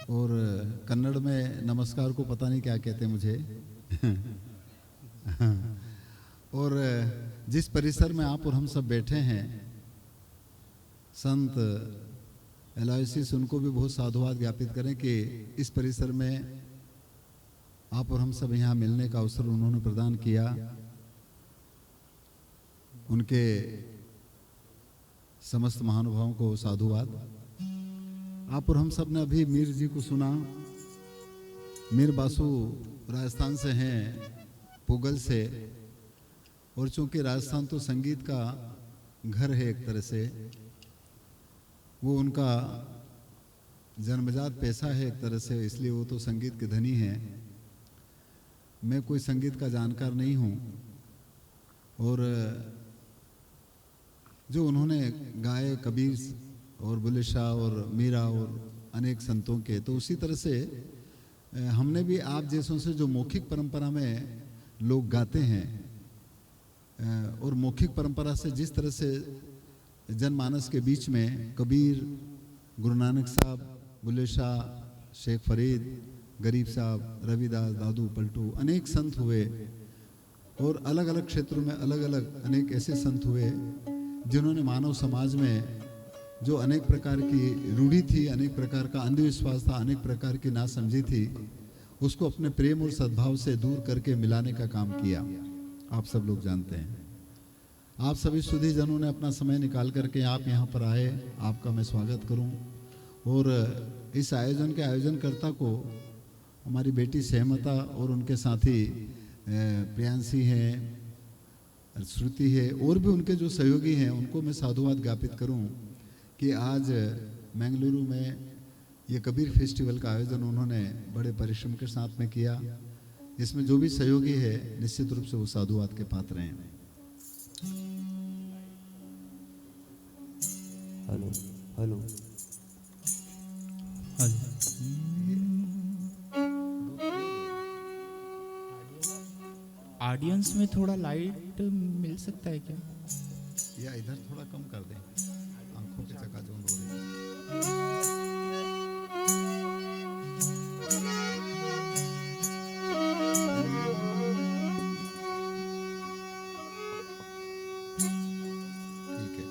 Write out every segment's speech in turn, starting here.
और कन्नड़ में नमस्कार को पता नहीं क्या कहते मुझे। और जिस परिसर में आप और हम सब बैठे हैं, संत एलोयसिस उनको भी बहुत साधुवाद ज्ञापित करें कि इस परिसर में आप और हम सब यहाँ मिलने का अवसर उन्होंने प्रदान किया। उनके समस्त महानुभावों को साधुवाद। आप और हम सब ने अभी मीर जी को सुना। मीर बासु राजस्थान से हैं, पुगल से, और चूंकि राजस्थान तो संगीत का घर है एक तरह से, वो उनका जन्मजात पेशा है एक तरह से, इसलिए वो तो संगीत के धनी हैं। मैं कोई संगीत का जानकार नहीं हूँ, और जो उन्होंने गाए कबीर और बुल्ले शाह और मीरा और अनेक संतों के, तो उसी तरह से हमने भी आप जैसों से जो मौखिक परंपरा में लोग गाते हैं, और मौखिक परंपरा से जिस तरह से जनमानस के बीच में कबीर, गुरु नानक साहब, बुल्ले शाह, शेख फरीद, गरीब साहब, रविदास, दादू पलटू, अनेक संत हुए, और अलग अलग क्षेत्रों में अलग अलग अनेक ऐसे संत हुए जिन्होंने मानव समाज में जो अनेक प्रकार की रूढ़ी थी, अनेक प्रकार का अंधविश्वास था, अनेक प्रकार की नासमझी थी, उसको अपने प्रेम और सद्भाव से दूर करके मिलाने का काम किया। आप सब लोग जानते हैं। आप सभी सुधी जनों ने अपना समय निकाल करके आप यहाँ पर आए, आपका मैं स्वागत करूँ। और इस आयोजन के आयोजनकर्ता को हमारी बेटी सहमता और उनके साथी प्रियांशी हैं, श्रुति है, और भी उनके जो सहयोगी हैं, उनको मैं साधुवाद ज्ञापित करूं कि आज बेंगलुरु में ये कबीर फेस्टिवल का आयोजन उन्होंने बड़े परिश्रम के साथ में किया। इसमें जो भी सहयोगी है निश्चित रूप से वो साधुवाद के पात्र हैं। हेलो हेलो ऑडियंस में थोड़ा लाइट मिल सकता है क्या? या इधर थोड़ा कम कर दें, आंखों की चकाचौंध हो रही है। ठीक है।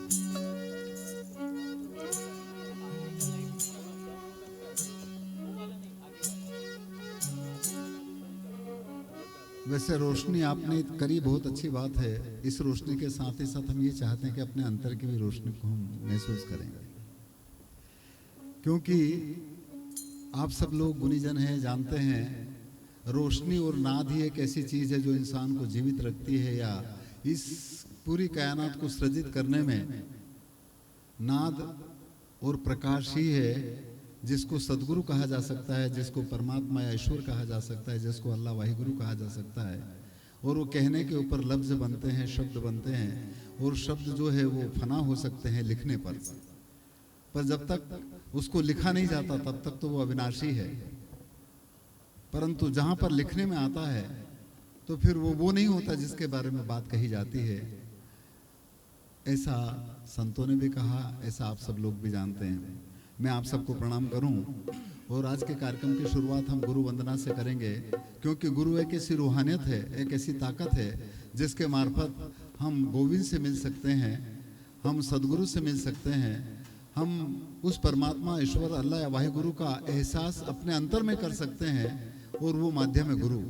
वैसे रोशनी आपने करी, बहुत अच्छी बात है। इस रोशनी के साथ ही साथ हम ये चाहते हैं कि अपने अंतर की भी रोशनी को हम महसूस करेंगे, क्योंकि आप सब लोग गुणीजन हैं, जानते हैं रोशनी और नाद ही एक ऐसी चीज है जो इंसान को जीवित रखती है, या इस पूरी कायनात को सृजित करने में नाद और प्रकाश ही है जिसको सदगुरु कहा जा सकता है, जिसको परमात्मा या ईश्वर कहा जा सकता है, जिसको अल्लाह वाहिगुरु कहा जा सकता है। और वो कहने के ऊपर लफ्ज बनते हैं, शब्द बनते हैं, और शब्द जो है वो फना हो सकते हैं लिखने पर जब तक उसको लिखा नहीं जाता तब तक तो वो अविनाशी है। परंतु जहां पर लिखने में आता है तो फिर वो नहीं होता जिसके बारे में बात कही जाती है। ऐसा संतों ने भी कहा, ऐसा आप सब लोग भी जानते हैं। मैं आप सबको प्रणाम करूं, और आज के कार्यक्रम की शुरुआत हम गुरु वंदना से करेंगे, क्योंकि गुरु एक ऐसी रूहानियत है, एक ऐसी ताकत है जिसके मार्फत हम गोविंद से मिल सकते हैं, हम सदगुरु से मिल सकते हैं, हम उस परमात्मा ईश्वर अल्लाह या वाहिगुरु का एहसास अपने अंतर में कर सकते हैं, और वो माध्यम है गुरु।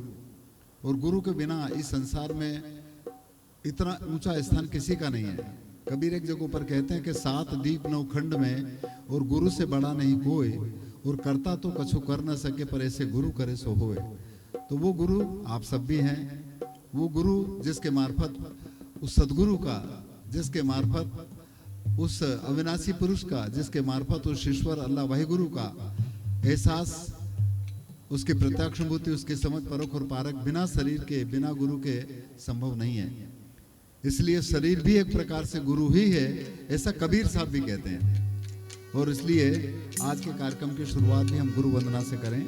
और गुरु के बिना इस संसार में इतना ऊंचा स्थान किसी का नहीं है। कबीर एक जगह पर कहते हैं कि 7 दीप 9 खंड में और गुरु से बड़ा नहीं कोई, और करता तो कछु कर न सके पर ऐसे गुरु करे सो होए। तो वो गुरु आप सब भी हैं, वो गुरु जिसके मार्फत उस सदगुरु का, जिसके मार्फत उस अविनाशी पुरुष का, जिसके मार्फत उस ईश्वर अल्लाह वाहिगुरु का एहसास, उसकी प्रत्यक्षानुभूति, उसकी समझ परख और पारख बिना शरीर के, बिना गुरु के संभव नहीं है। इसलिए शरीर भी एक प्रकार से गुरु ही है, ऐसा कबीर साहब भी कहते हैं। और इसलिए आज के कार्यक्रम की शुरुआत भी हम गुरु वंदना से करें।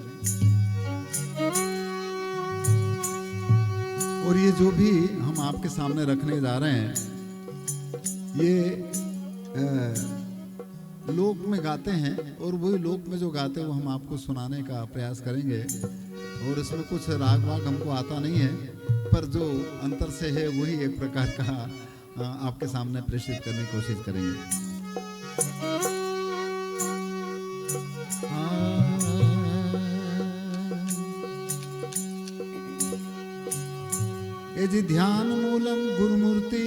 और ये जो भी हम आपके सामने रखने जा रहे हैं, ये लोक में गाते हैं और वही लोक में जो गाते हैं वो हम आपको सुनाने का प्रयास करेंगे। और इसमें कुछ राग वाग हमको आता नहीं है, पर जो अंतर से है वही एक प्रकार का आपके सामने प्रेषित करने की कोशिश करेंगे। ये जी ध्यान मूलम गुरुमूर्ति,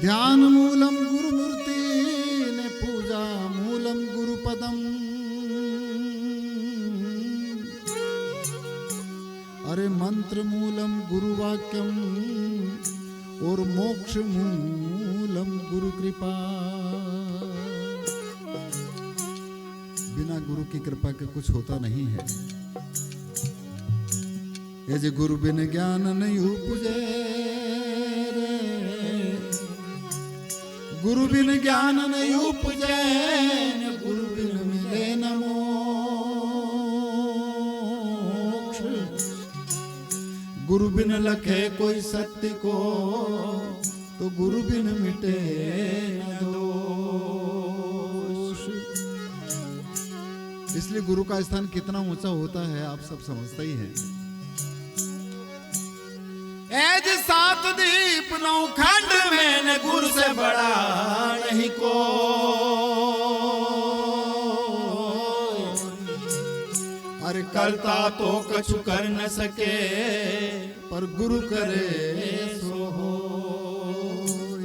ध्यान मूलम गुरुमूर्ति ने पूजा मूलम गुरुपदम। अरे मंत्र मूलम गुरुवाक्यम और मोक्ष मूलम गुरु कृपा। बिना गुरु की कृपा के कुछ होता नहीं है। ये जे गुरु बिन ज्ञान नहीं उपजे रे, गुरु बिन ज्ञान नहीं उपजे, गुरु बिन मिले न मोक्ष। गुरु बिन लखे कोई सत्य को, तो गुरु बिन मिटे न दोष। इसलिए गुरु का स्थान कितना ऊंचा होता है आप सब समझते ही हैं। एज सात दीप नौ खंड में न गुरु से बड़ा नहीं को। अरे करता तो कछु कर न सके, पर गुरु करे सो होय।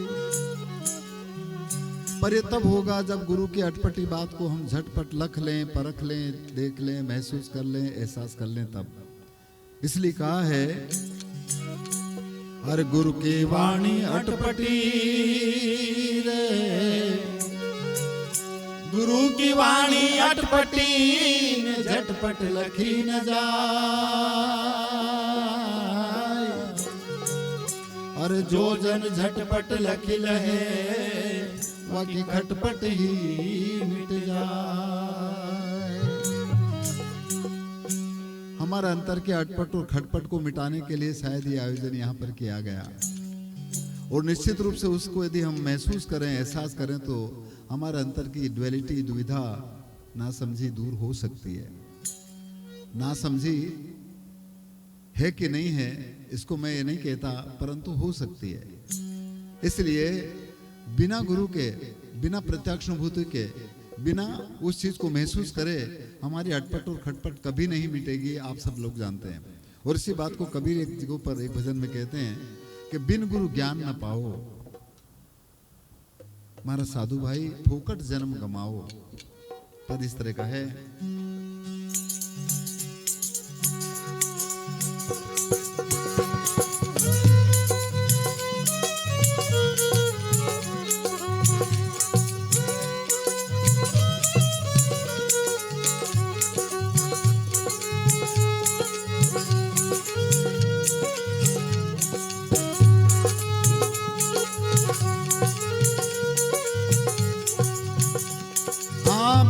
पर ये तब होगा जब गुरु की अटपटी बात को हम झटपट लख लें, परख लें, देख लें, महसूस कर लें, एहसास कर लें तब। इसलिए कहा है अरे गुरु की वाणी अटपटी रे, गुरु की वाणी अटपटी ने झटपट लखी न जाए। अरे जो जन झटपट लखी लहे, बाकी खटपट ही मिट जाए। हमारे अंतर के अटपट और खटपट को मिटाने के लिए शायद ये आयोजन यहाँ पर किया गया। और निश्चित रूप से उसको यदि हम महसूस करें, एहसास करें, तो हमारे अंतर की ड्युअलिटी, दुविधा, नासमझी दूर हो सकती है। नासमझी है कि नहीं है इसको मैं ये नहीं कहता, परंतु हो सकती है। इसलिए बिना गुरु के, बिना प्रत्यक्ष अनुभूति के, बिना उस चीज को महसूस करे हमारी अटपट और खटपट कभी नहीं मिटेगी। आप सब लोग जानते हैं। और इसी बात को कबीर एक जगह पर एक भजन में कहते हैं कि बिन गुरु ज्ञान न पाओ, हमारा साधु भाई फोकट जन्म गमाओ। पद इस तरह का है।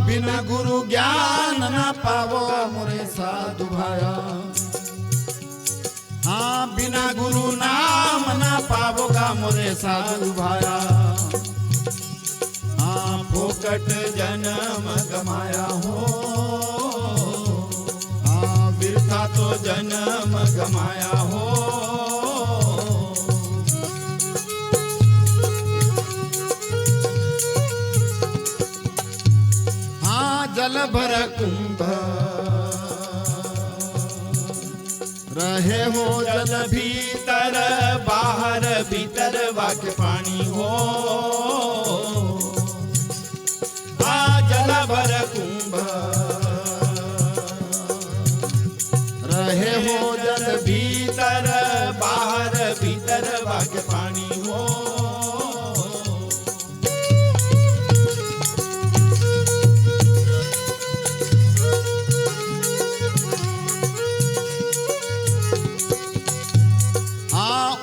बिना गुरु ज्ञान ना पावो मोरे साधु भाया। हाँ, बिना गुरु नाम ना पावोगा मोरे साधु भाया। हाँ, फोकट जन्म गमाया हो। हाँ, बिरथा तो जन्म गमाया हो। जल भर कुंभ रहे हो, जल भीतर बाहर भीतर वाक्य पानी हो। आ जल भर कुंभ रहे हो, जल भीतर बाहर भीतर वाक्य पानी हो।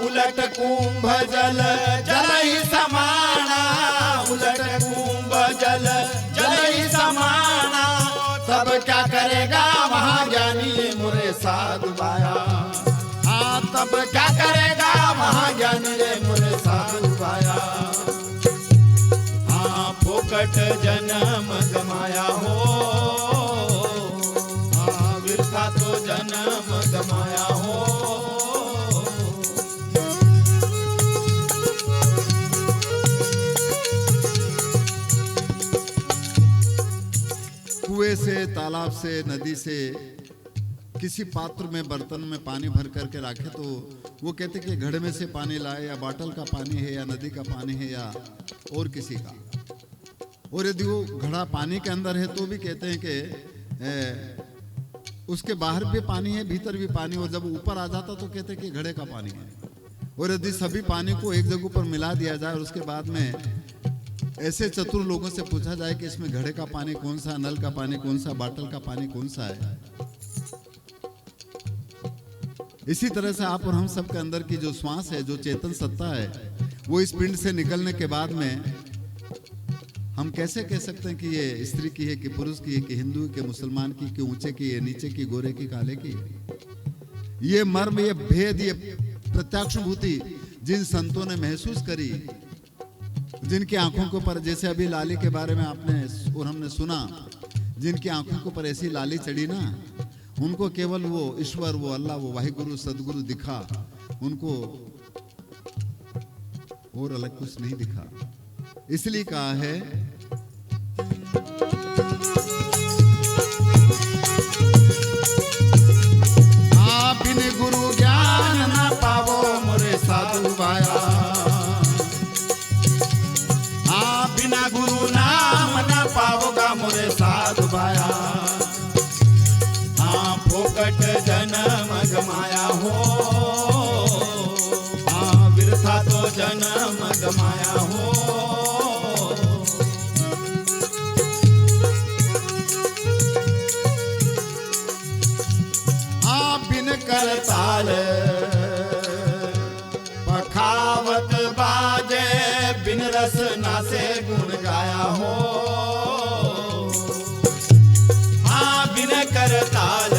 उलट कुंभ जल जल ही समाना, उलट कुंभ जल जल ही समाना। तब क्या करेगा महाज्ञानी मोरे साधु भाया। हाँ, तब क्या करेगा महाज्ञानी रे मोरे साधु भाया। गमाया हो, हाँ वृथा तो जन्म गमाया हो। कुएं से, तालाब से, नदी से किसी पात्र में, बर्तन में पानी भर करके रखे तो वो कहते कि घड़े में से पानी लाए, या बाटल का पानी है, या नदी का पानी है, या और किसी का। और यदि वो घड़ा पानी के अंदर है तो भी कहते हैं कि उसके बाहर भी पानी है, भीतर भी पानी, और जब ऊपर आ जाता तो कहते हैं कि घड़े का पानी है। और यदि सभी पानी को एक जगह पर मिला दिया जाए और उसके बाद में ऐसे चतुर लोगों से पूछा जाए कि इसमें घड़े का पानी कौन सा, नल का पानी कौन सा, बाटल का पानी कौन सा है, इसी तरह से आप और हम सब के अंदर की जो श्वास है, जो चेतन सत्ता है, वो इस पिंड से निकलने के बाद में हम कैसे कह सकते हैं कि ये स्त्री की है, कि पुरुष की है, कि हिंदू, कि मुसलमान की, कि ऊंचे की है, नीचे की, गोरे की, काले की। ये मर्म, ये भेद, ये प्रत्यक्षभूति जिन संतों ने महसूस करी, जिनकी आंखों के ऊपर, जैसे अभी लाली के बारे में आपने और हमने सुना, जिनकी आंखों के ऊपर ऐसी लाली चढ़ी ना, उनको केवल वो ईश्वर, वो अल्लाह, वो वाहिगुरु, सदगुरु दिखा, उनको और अलग कुछ नहीं दिखा। इसलिए कहा है बिन गुरु ज्ञान ना पावो मोरे साधु भाया, बिना गुरु नाम ना पावोगा मोरे साधु भाया, हाँ फोकट जन्म गमाया हो, हाँ वृथा तो जन्म गमाया हो। बिन करताल पखावत बाजे, बिन रसना से गुण गाया हो, हाँ बिन करताल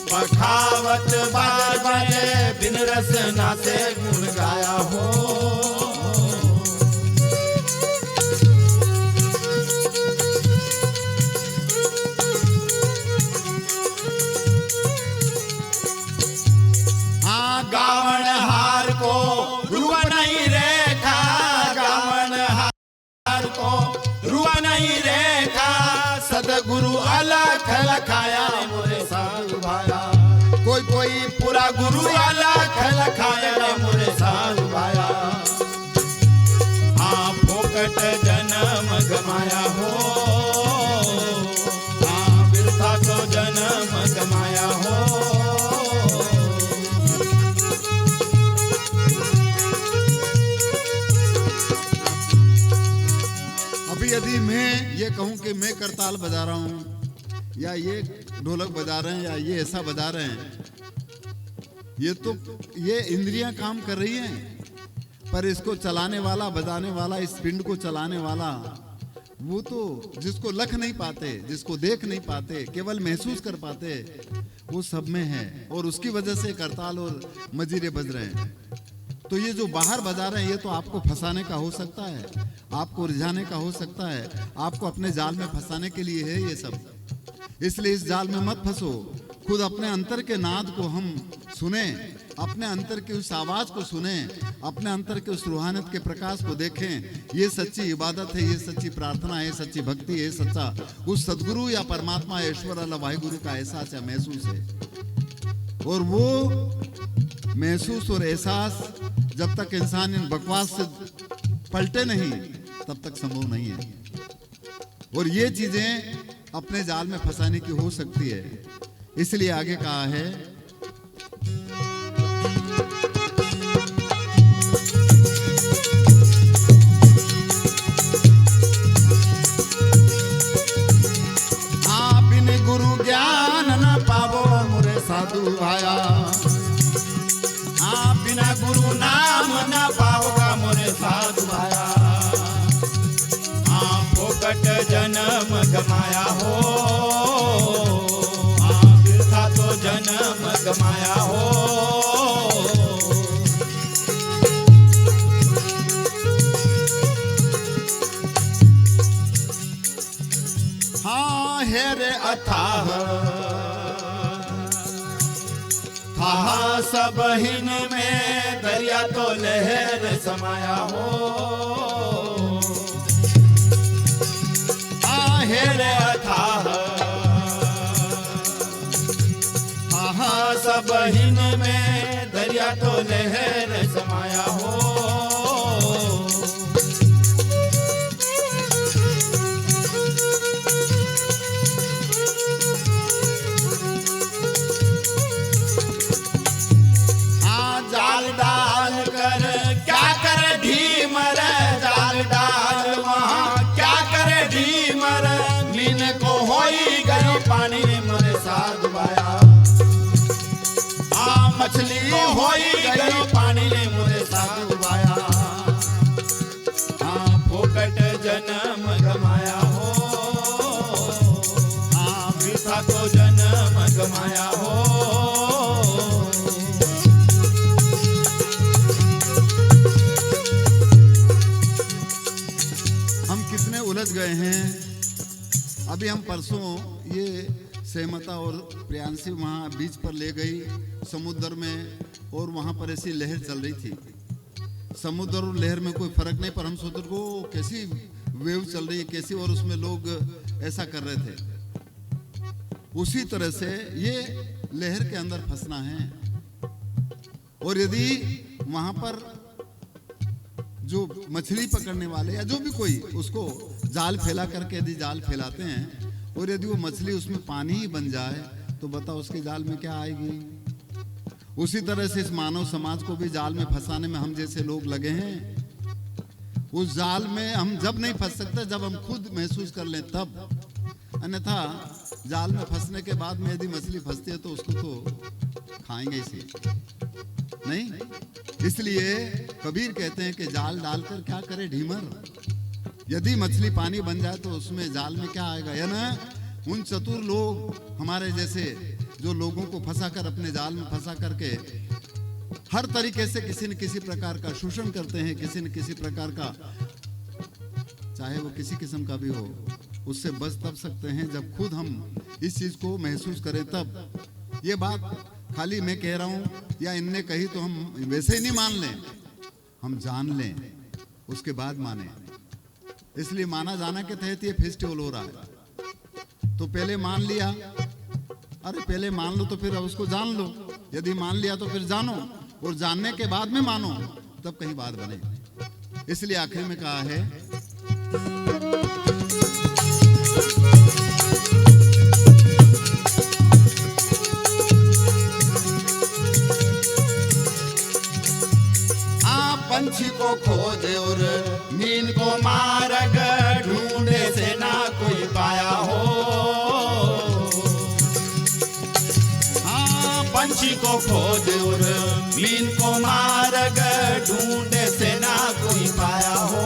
पखावत बाजे, बिन रसना से गुण गाया हो। गावन हार को रुआ नहीं रेखा, गावन हार को रुआ नहीं रेखा, सदगुरु अलख लखाया मोरे साधु भाया, कोई कोई पूरा गुरु अलख लखाया मोरे साधु भाया, हाँ फोकट जन्म गमाया हो, हाँ वृथा तो जन्म गमाया हो। यदि मैं ये कहूं कि मैं करताल बजा रहा हूं, या ये ढोलक बजा रहे हैं, या ये ऐसा बजा रहे हैं, ये इंद्रियां काम कर रही हैं, पर इसको चलाने वाला, बजाने वाला, इस पिंड को चलाने वाला, वो तो जिसको लख नहीं पाते, जिसको देख नहीं पाते, केवल महसूस कर पाते, वो सब में है। और उसकी वजह से करताल और मजीरे बज रहे हैं। तो ये जो बाहर बजा रहे हैं, ये तो आपको फंसाने का हो सकता है, आपको रिझाने का हो सकता है, आपको अपने जाल में फंसाने के लिए है ये सब। इसलिए इस जाल में मत फंसो। खुद अपने अंतर के नाद को हम सुने, अपने अंतर की उस आवाज को सुने, अपने अंतर के उस रूहानियत के प्रकाश को देखें। ये सच्ची इबादत है, ये सच्ची प्रार्थना है, सच्ची भक्ति है, सच्चा उस सदगुरु या परमात्मा ईश्वर अल्लाह वाहिगुरु का एहसास या महसूस है। और वो महसूस और एहसास जब तक इंसान इन बकवास से पलटे नहीं, तब तक संभव नहीं है। और ये चीजें अपने जाल में फंसाने की हो सकती है। इसलिए आगे कहा है, बिन गुरु ज्ञान न पावो मोरे साधु भाया, बिना गुरु नाम न पाओगा मोरे साधु भाया, फोकट जन्म गमाया हो, वृथा तो जन्म गमाया हो। हेर अथाह था सब हिन में दरिया तो लहर समाया हो हेर अथाह था सब हिन में दरिया तो लहर समाया हो जाल डाल कर क्या करे ढीमर जाल डाल वहाँ क्या करे ढीमर मीन को होई गई पानी मरे साध बाया मछली को होई गई पानी मुरे साध बाया फोकट जन्म गमाया हो वृथा तो जन्म गमाया हो उलझ गए हैं। अभी हम परसों ये सहमता और प्रियांशी वहाँ बीच पर ले गई समुद्र में और वहाँ पर ऐसी लहर चल रही थी। समुद्र और लहर में कोई फर्क नहीं, पर हम सोच रहे को कैसी वेव चल रही है कैसी, और उसमें लोग ऐसा कर रहे थे। उसी तरह से ये लहर के अंदर फंसना है। और यदि वहाँ पर जो मछली पकड़ने वाले या जो भी कोई उसको जाल फैला करके यदि जाल फैलाते हैं और यदि वो मछली उसमें पानी ही बन जाए तो बताओ उसके जाल में क्या आएगी। उसी तरह से इस मानव समाज को भी जाल में फंसाने में हम जैसे लोग लगे हैं। उस जाल में हम जब नहीं फंस सकते जब हम खुद महसूस कर लें तब, अन्यथा जाल में फंसने के बाद में यदि मछली फंसती है तो उसको तो खाएंगे इसी नहीं। इसलिए कबीर कहते हैं कि जाल डालकर क्या करे ढीमर। यदि मछली पानी बन जाए तो उसमें जाल में क्या आएगा। या ना उन चतुर लोग हमारे जैसे जो लोगों को फंसा कर अपने जाल में फंसा करके हर तरीके से किसी न किसी प्रकार का शोषण करते हैं, किसी न किसी प्रकार का, चाहे वो किसी किस्म का भी हो, उससे बच तब सकते हैं जब खुद हम इस चीज को महसूस करें तब। ये बात खाली मैं कह रहा हूं या इनने कही तो हम वैसे ही नहीं मान लें, हम जान लें उसके बाद माने। इसलिए माना जाना के तहत ये फेस्टिवल हो रहा है। तो पहले मान लिया, अरे पहले मान लो तो फिर उसको जान लो। यदि मान लिया तो फिर जानो, और जानने के बाद में मानो, तब कहीं बात बने। इसलिए आखिर में कहा है पंछी को खोजे और मीन को मारग ढूंढे से ना कोई पाया हो। हाँ पंछी को खोजे और मीन को मारग ढूंढे से ना कोई पाया हो।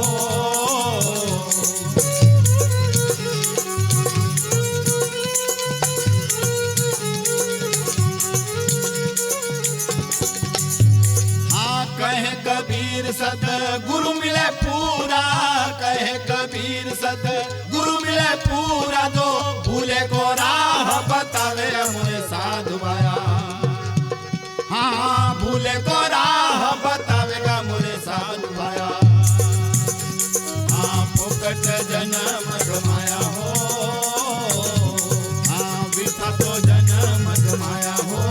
कहे कबीर सत गुरु मिले पूरा, कहे कबीर सत गुरु मिले पूरा, जो भूले को राह बतावे मुझे साधु बाया। हाँ भूले को राह बतावेगा मुझे साधु बाया। हाँ फोकट जन्म गमाया हो, हाँ वृथा तो जन्म गमाया हो।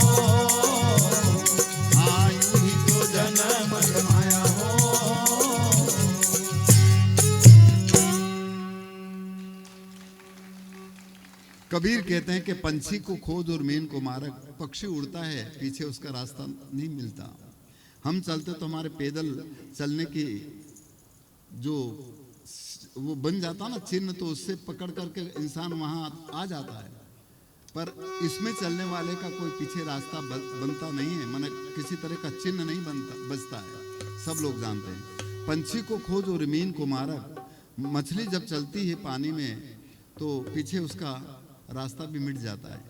कबीर कहते हैं कि पंछी को खोज और मीन को मारक। पक्षी उड़ता है, पीछे उसका रास्ता नहीं मिलता। हम चलते तो हमारे पैदल चलने की जो वो बन जाता ना चिन्ह, तो उससे पकड़ करके इंसान वहां आ जाता है। पर इसमें चलने वाले का कोई पीछे रास्ता बनता नहीं है, माने किसी तरह का चिन्ह नहीं बचता है। सब लोग जानते हैं पंछी को खोज और मीन को मारक। मछली जब चलती है पानी में तो पीछे उसका रास्ता भी मिट जाता है।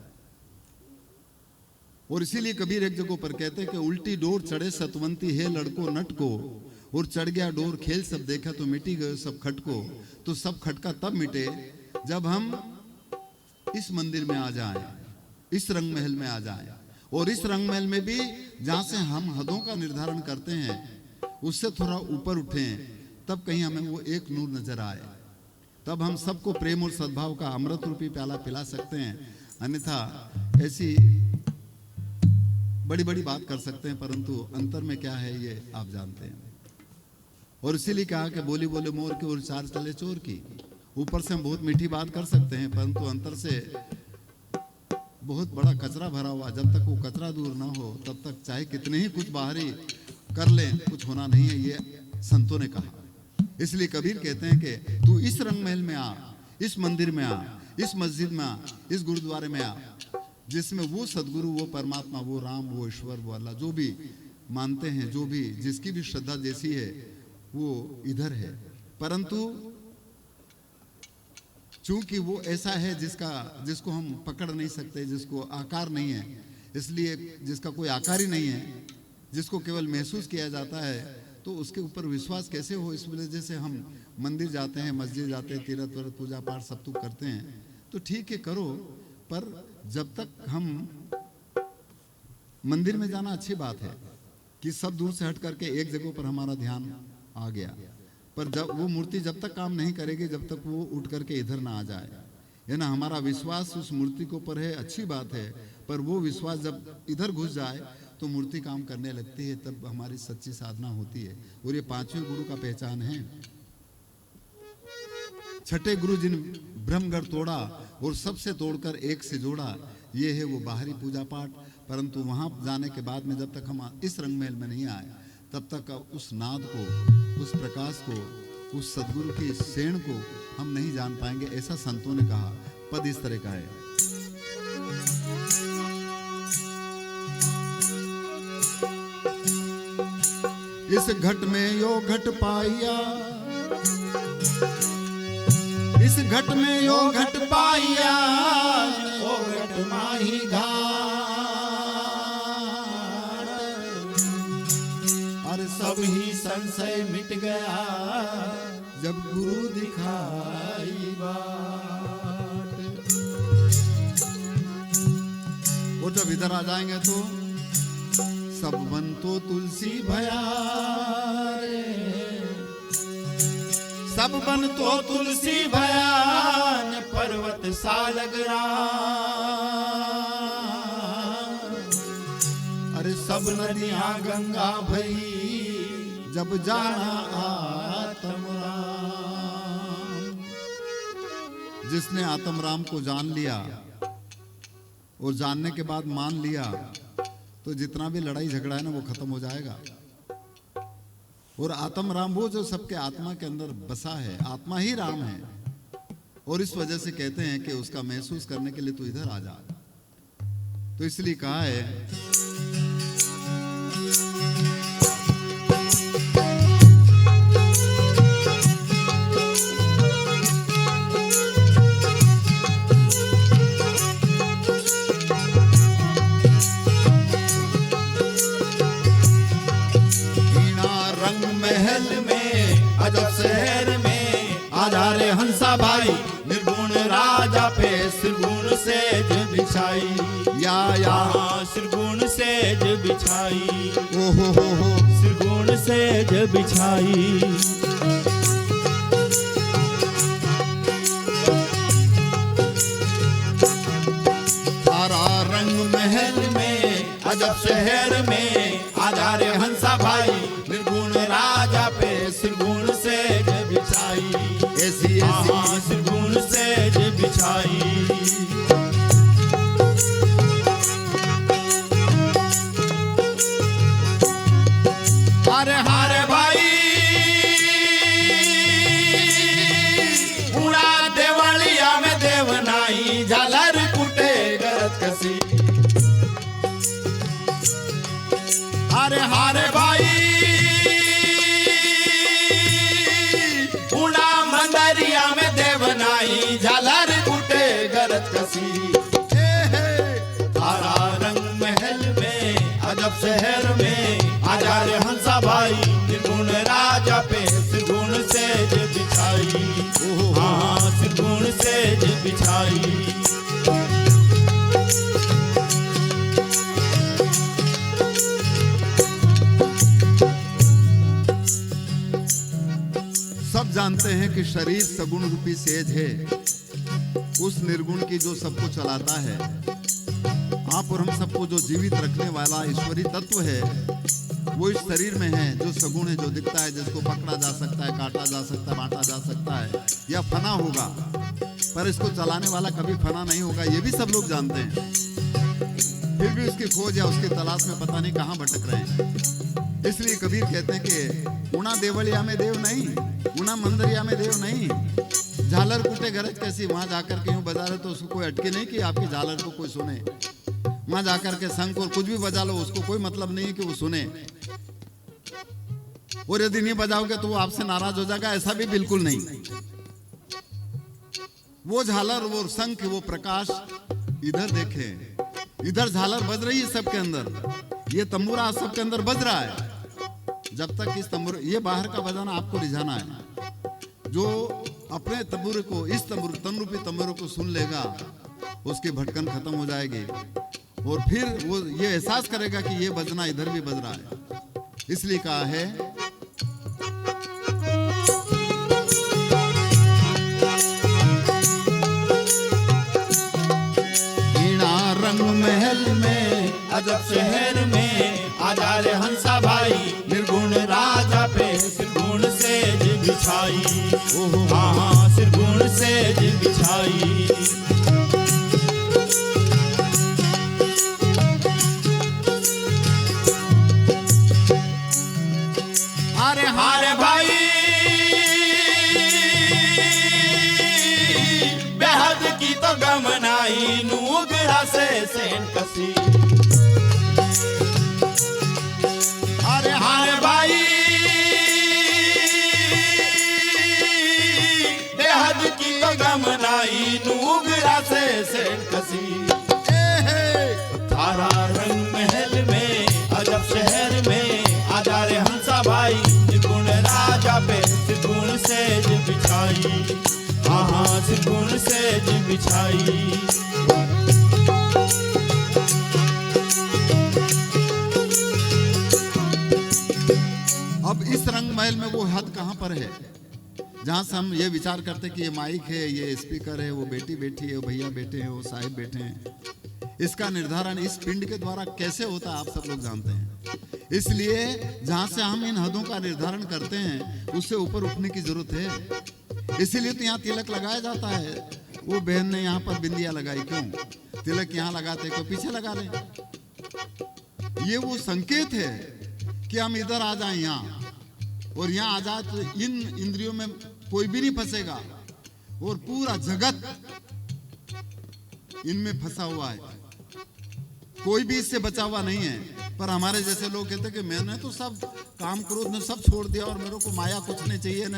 और इसीलिए कबीर एक जगह पर कहते हैं कि उल्टी डोर चढ़े सतवंती है लड़को नट को, और चढ़ गया डोर खेल सब देखा तो मिटी गए सब खटको। तो सब खटका तब मिटे जब हम इस मंदिर में आ जाएं, इस रंग महल में आ जाएं, और इस रंग महल में भी जहाँ से हम हदों का निर्धारण करते हैं उससे थोड़ा ऊपर उठें, तब कहीं हमें वो एक नूर नजर आए, तब हम सबको प्रेम और सद्भाव का अमृत रूपी प्याला पिला सकते हैं। अन्यथा ऐसी बड़ी बड़ी बात कर सकते हैं, परंतु अंतर में क्या है ये आप जानते हैं। और इसीलिए कहा कि बोली बोले मोर की और चार चले चोर की। ऊपर से हम बहुत मीठी बात कर सकते हैं, परंतु अंतर से बहुत बड़ा कचरा भरा हुआ, जब तक वो कचरा दूर ना हो तब तक चाहे कितने ही कुछ बाहरी कर लें कुछ होना नहीं है, ये संतों ने कहा। इसलिए कबीर कहते हैं कि तू इस रंग महल में आ, इस मंदिर में आ, इस मस्जिद में आ, इस गुरुद्वारे में आ, जिसमें वो सदगुरु, वो परमात्मा, वो राम, वो ईश्वर, वो अल्लाह जो भी मानते हैं, जो भी जिसकी भी श्रद्धा जैसी है वो इधर है। परंतु चूंकि वो ऐसा है जिसको हम पकड़ नहीं सकते, जिसको आकार नहीं है, इसलिए जिसका कोई आकार ही नहीं है, जिसको केवल महसूस किया जाता है, तो उसके ऊपर विश्वास कैसे हो। इस वजह से हम मंदिर जाते हैं, मस्जिद जाते हैं, तीर्थ व्रत पूजा पाठ सब तो करते हैं, तो ठीक है करो, पर जब तक हम मंदिर में जाना अच्छी बात है कि सब दूर से हट करके एक जगह पर हमारा ध्यान आ गया, पर जब वो मूर्ति जब तक काम नहीं करेगी, जब तक वो उठ करके इधर ना आ जाए, है ना। हमारा विश्वास उस मूर्ति के ऊपर है, अच्छी बात है, पर वो विश्वास जब इधर घुस जाए तो मूर्ति काम करने लगती है, तब हमारी सच्ची साधना होती है। और ये पांचवें गुरु का पहचान है। छठे गुरु जिन ब्रह्मगढ़ तोड़ा और सबसे तोड़कर एक से जोड़ा, ये है वो बाहरी पूजा पाठ। परंतु वहां जाने के बाद में जब तक हम इस रंग महल में नहीं आए, तब तक उस नाद को, उस प्रकाश को, उस सदगुरु की सेण को हम नहीं जान पाएंगे। ऐसा संतों ने कहा। पद इस तरह का है। इस घट में यो घट पाइया, इस घट में यो घट पाइया, ओ घट माही घाट, और सब ही संशय मिट गया जब गुरु दिखाई बाट। वो जब इधर आ जाएंगे तो सब बन तो तुलसी भया रे, सब बन तो तुलसी भयान, पर्वत सालगरा, अरे सब नदियां गंगा भई जब जाना आत्म राम। जिसने आत्म राम को जान लिया और जानने के बाद मान लिया, तो जितना भी लड़ाई झगड़ा है ना वो खत्म हो जाएगा। और आत्म राम वो जो सबके आत्मा के अंदर बसा है, आत्मा ही राम है। और इस वजह से कहते हैं कि उसका महसूस करने के लिए तू इधर आ जा। तो इसलिए कहा है, अजब शहर में आजा रे हंसा भाई, निर्गुण राजा पे श्रीगुण सेज बिछाई, या श्रीगुण सेज बिछाई, ओ हो श्रीगुण सेज बिछाई। तारा रंग महल में अजब शहर में आजा रे हंसा भाई, निर्गुण राजा पे श्रीगुण सेज बिछाई, ऐसी ऐसी श्रीगुण सेज बिछाई। अरे हारे भाई उड़ा देवलिया में देवनाई, झालर कुटे गरज कसी। अरे हारे भाई मंदरिया में देवनाई, झालर कुटे गरज कसी। तारा रंग महल में अजब शहर में आजा रे हंसा भाई, निर्गुण राजा पे श्रीगुण सेज बिछाई, हाँ श्रीगुण सेज बिछाई। हैं कि शरीर सगुण रूपी सेज है, उस निर्गुण की जो सबको चलाता है, आप और हम सबको जो जीवित रखने वाला ईश्वरी तत्व है, वो इस शरीर में है, जो सगुण है, जो दिखता है, जिसको पकड़ा जा सकता है, काटा जा सकता है, बांटा जा सकता है, या फना होगा, पर इसको चलाने वाला कभी फना नहीं होगा, ये भी सब लोग जानते हैं। फिर भी उसकी खोज या उसकी तलाश में पता नहीं कहाँ भटक रहे हैं। इसलिए कबीर कहते हैं कि उना देवलिया में देव नहीं, उना मंदिरिया में देव नहीं, झालर कुटे गरज कैसी, वहां जाकर के यूं बजा रहे तो उसको कोई अटके नहीं कि आपकी झालर को कोई सुने। वहां जाकर के शंख और कुछ भी बजा लो, उसको कोई मतलब नहीं है कि वो सुने, और यदि नहीं बजाओगे तो वो आपसे नाराज हो जाएगा, ऐसा भी बिल्कुल नहीं। वो झालर, वो शंख, वो प्रकाश इधर देखें, इधर झालर बज रही है सबके अंदर, ये तंबूरा सबके अंदर बज रहा है। जब तक इस तंबूरे, ये बाहर का बजाना आपको रिझाना है। जो अपने तंबूरे को, इस तंबूर तन रूपी तंबूरे को सुन लेगा, उसकी भटकन खत्म हो जाएगी, और फिर वो ये एहसास करेगा कि ये बजना इधर भी बज रहा है। इसलिए कहा है ईणा रंग महल में, अजब शहर में आजा रे हंसा भाई, निर्गुण राजा पे सिरगुण सेज बिछाई, हाँ सिरगुण सेज बिछाई। अरे हारे भाई बेहद की तो गमनाई, नूगरा से सेन कसी। अरे हारे भाई बेहद की तो गमनाई, नूगरा से सेन कसी। थारा रंग महल में, अजब शहर में आजा रे हंसा भाई, निर्गुण राजा पे सिरगुण सेज बिछाई, हाँ सिरगुण सेज बिछाई। अब इस रंग महल में वो हद कहाँ पर है जहाँ से हम ये विचार करते कि ये माइक है, ये स्पीकर है, वो बेटी बैठी है, वो भैया बैठे हैं, वो साहिब बैठे हैं। इसका निर्धारण इस पिंड के द्वारा कैसे होता है आप सब लोग जानते हैं। इसलिए जहाँ से हम इन हदों का निर्धारण करते हैं, उससे ऊपर उठने की जरूरत है। इसीलिए तो यहाँ तिलक लगाया जाता है। वो बहन ने यहाँ पर बिंदिया लगाई, क्यों? तिलक यहाँ लगाते क्यों? पीछे लगा लें। ये वो संकेत है कि हम इधर आ जाएं यहाँ, और यहाँ आ जाए तो इन इंद्रियों में कोई भी नहीं फंसेगा, और पूरा जगत इनमें फंसा हुआ है, कोई भी इससे बचा हुआ नहीं है। पर हमारे जैसे लोग कहते हैं कि मैंने तो सब काम क्रोध ने सब छोड़ दिया और मेरे को माया कुछ नहीं चाहिए न,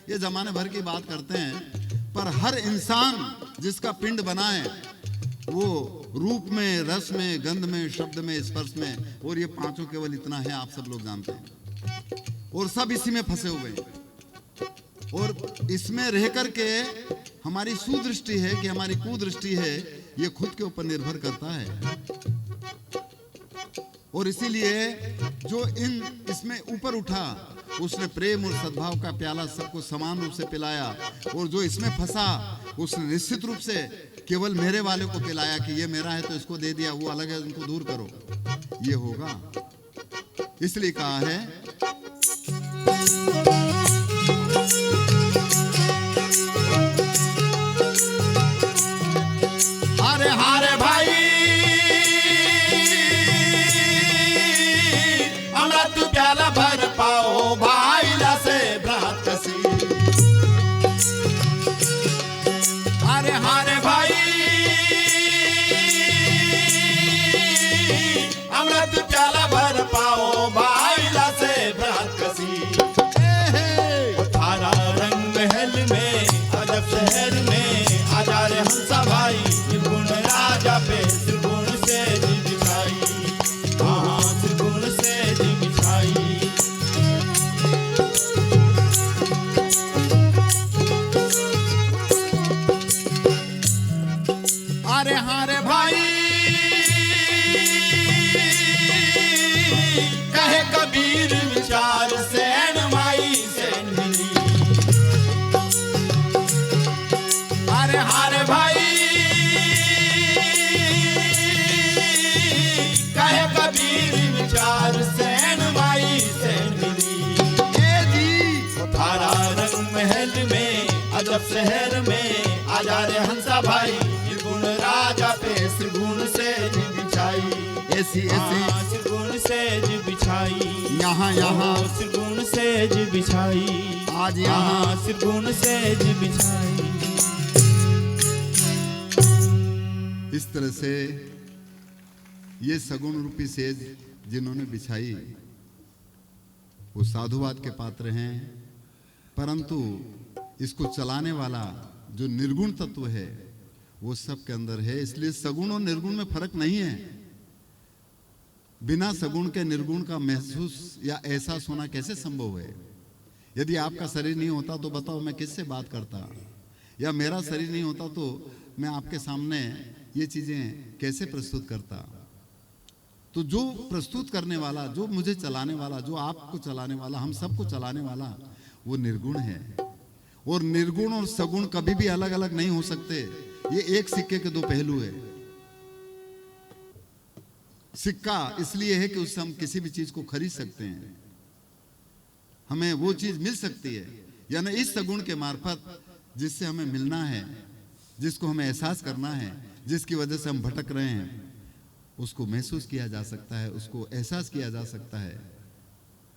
ये जमाने भर की बात करते हैं। पर हर इंसान जिसका पिंड बना है, वो रूप में, रस में, गंध में, शब्द में, स्पर्श में, और ये पांचों केवल इतना है, आप सब लोग जानते हैं। और सब इसी में फंसे हुए हैं, और इसमें रह करके हमारी सुदृष्टि है कि हमारी कुदृष्टि है, ये खुद के ऊपर निर्भर करता है। और इसीलिए जो इसमें ऊपर उठा, उसने प्रेम और सद्भाव का प्याला सबको समान रूप से पिलाया, और जो इसमें फंसा उसने निश्चित रूप से केवल मेरे वाले को पिलाया कि ये मेरा है तो इसको दे दिया, वो अलग है उनको दूर करो, ये होगा। इसलिए कहा है हारे हारे भाई अमृत प्याला भर पाओ, भाईला से भ्रात कसी। हारे हारे भाई अमृत प्याला भर पाओ, भाईला से भ्रात कसी। थारा रंग महल में, अजब शहर में आजा रे हंसा भाई, निर्गुण राजा पे सिरगुण सेज बिछाई, हाँ सिरगुण सेज बिछाई। अरे हारे भाई कहे कबीर विचार सेन माई सेन मिली। अरे हारे भाई कहे कबीर विचार सैन माई सैन गिरी ये जी थारा रंग महल में अजब शहर में आजा रे हंसा भाई गुण राजा पे श्रीगुण से बिछाई ऐसी ऐसी श्रीगुण से बिछाई यहाँ यहाँ श्रीगुण से बिछाई आज यहाँ श्रीगुण से बिछाई। इस तरह से ये सगुण रूपी सेज जिन्होंने बिछाई वो साधुवाद के पात्र हैं, परंतु इसको चलाने वाला जो निर्गुण तत्व है वो सब के अंदर है। इसलिए सगुण और निर्गुण में फर्क नहीं है। बिना सगुण के निर्गुण का महसूस या एहसास होना कैसे संभव है? यदि आपका शरीर नहीं होता तो बताओ मैं किससे बात करता, या मेरा शरीर नहीं होता तो मैं आपके सामने ये चीजें कैसे प्रस्तुत करता। तो जो प्रस्तुत करने वाला, जो मुझे चलाने वाला, जो आपको चलाने वाला, हम सबको चलाने वाला वो निर्गुण है। और निर्गुण और सगुण कभी भी अलग अलग नहीं हो सकते। ये एक सिक्के के दो पहलू है। सिक्का इसलिए है कि उससे हम किसी भी चीज को खरीद सकते हैं, हमें वो चीज मिल सकती है, यानी इस सगुण के मार्फत जिससे हमें मिलना है, जिसको हमें एहसास करना है, जिसकी वजह से हम भटक रहे हैं, उसको महसूस किया जा सकता है, उसको एहसास किया जा सकता है।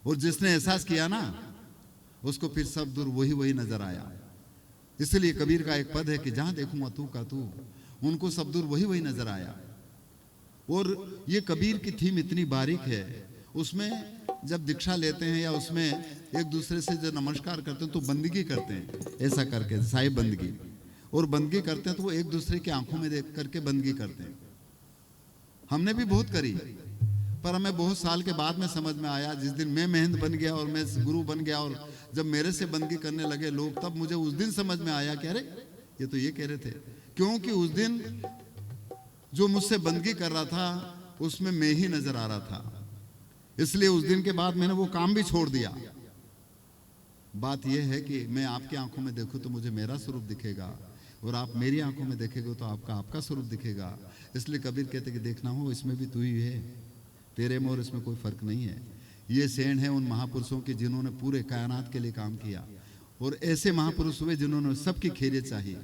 और जिसने एहसास किया ना उसको फिर सब दूर वही वही नजर आया। इसलिए कबीर का एक पद है कि जहां देखूंगा तू का तू, उनको सब दूर वही वही नजर आया। और ये कबीर की थीम इतनी बारीक है, उसमें जब दीक्षा लेते हैं या उसमें एक दूसरे से जो नमस्कार करते हैं तो बंदगी करते हैं, ऐसा करके साहिब बंदगी, और बंदगी करते हैं तो वो एक दूसरे की आंखों में देख करके बंदगी करते हैं। हमने भी बहुत करी, पर हमें बहुत साल के बाद में समझ में आया, जिस दिन मैं महंत बन गया और मैं गुरु बन गया और जब मेरे से बंदगी करने लगे लोग, तब मुझे उस दिन समझ में आया कि अरे ये तो ये कह रहे थे। क्योंकि उस दिन जो मुझसे बंदगी कर रहा था उसमें मैं ही नजर आ रहा था, इसलिए उस दिन के बाद मैंने वो काम भी छोड़ दिया। बात यह है कि मैं आपकी आंखों में देखूं तो मुझे मेरा स्वरूप दिखेगा, और आप मेरी आंखों में देखेंगे तो आपका स्वरूप दिखेगा। इसलिए कबीर कहते कि देखना हो इसमें भी तू ही है, तेरे में और इसमें कोई फर्क नहीं है। ये सेण है उन महापुरुषों की जिन्होंने पूरे कायनात के लिए काम किया, और ऐसे महापुरुष हुए जिन्होंने सबकी खैरियत चाहिए।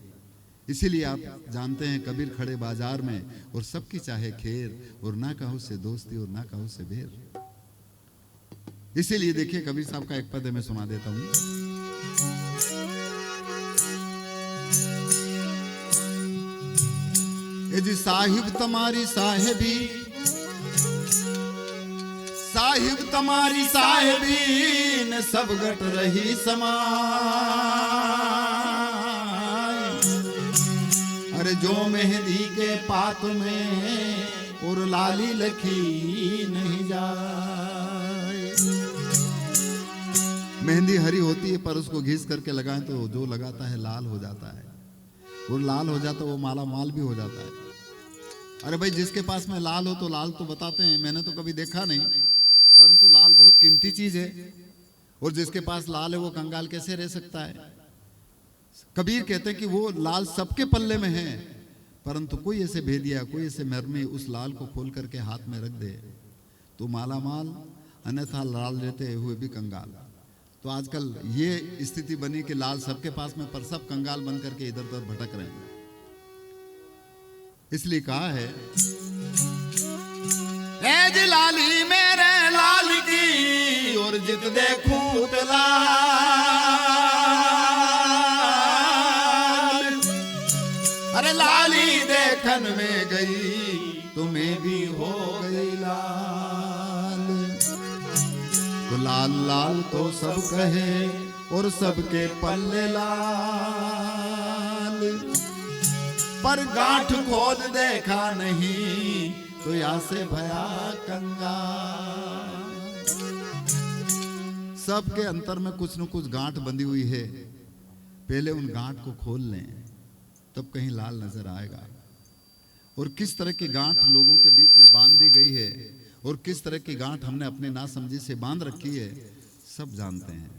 इसीलिए आप जानते हैं कबीर खड़े बाजार में और सबकी चाहे खैर, और ना कहो से दोस्ती और ना कहो से बैर। इसीलिए देखिए कबीर साहब का एक पद है, मैं सुना देता हूं। ये जी साहिब तुम्हारी साहेबी, साहिब तुम्हारी साहिबी ने सब गट रही समाई। अरे जो मेहंदी के पात में और लाली लखी नहीं जाए। मेहंदी हरी होती है पर उसको घिस करके लगाएं तो जो लगाता है लाल हो जाता है, और लाल हो जाता है वो माला माल भी हो जाता है। अरे भाई जिसके पास में लाल हो तो लाल तो बताते हैं, मैंने तो कभी देखा नहीं, परंतु लाल बहुत कीमती चीज है, और जिसके पास लाल है वो कंगाल कैसे रह सकता है। कबीर कहते हैं कि वो लाल सबके पल्ले में है, परंतु कोई ऐसे भेदिया, कोई ऐसे मरमी उस लाल को खोल करके हाथ में रख दे तो माला माल, अन्यथा लाल रहते हुए भी कंगाल। तो आजकल ये स्थिति बनी कि लाल सबके पास में पर सब कंगाल बन करके इधर उधर भटक रहे हैं। इसलिए कहा है एज लाली मेरे लाल की और जित देखूं लाल। अरे लाली देखन में गई तुम्हें भी हो गई लाल। तो लाल लाल तो सब कहे और सबके पल्ले लाल, पर गांठ खोद देखा नहीं तो या से भया कंगाल। सबके अंतर में कुछ न कुछ गांठ बंधी हुई है, पहले उन गांठ को खोल लें तब कहीं लाल नजर आएगा। और किस तरह की गांठ लोगों के बीच में बांध दी गई है और किस तरह की गांठ हमने अपने नासमझी से बांध रखी है, सब जानते हैं।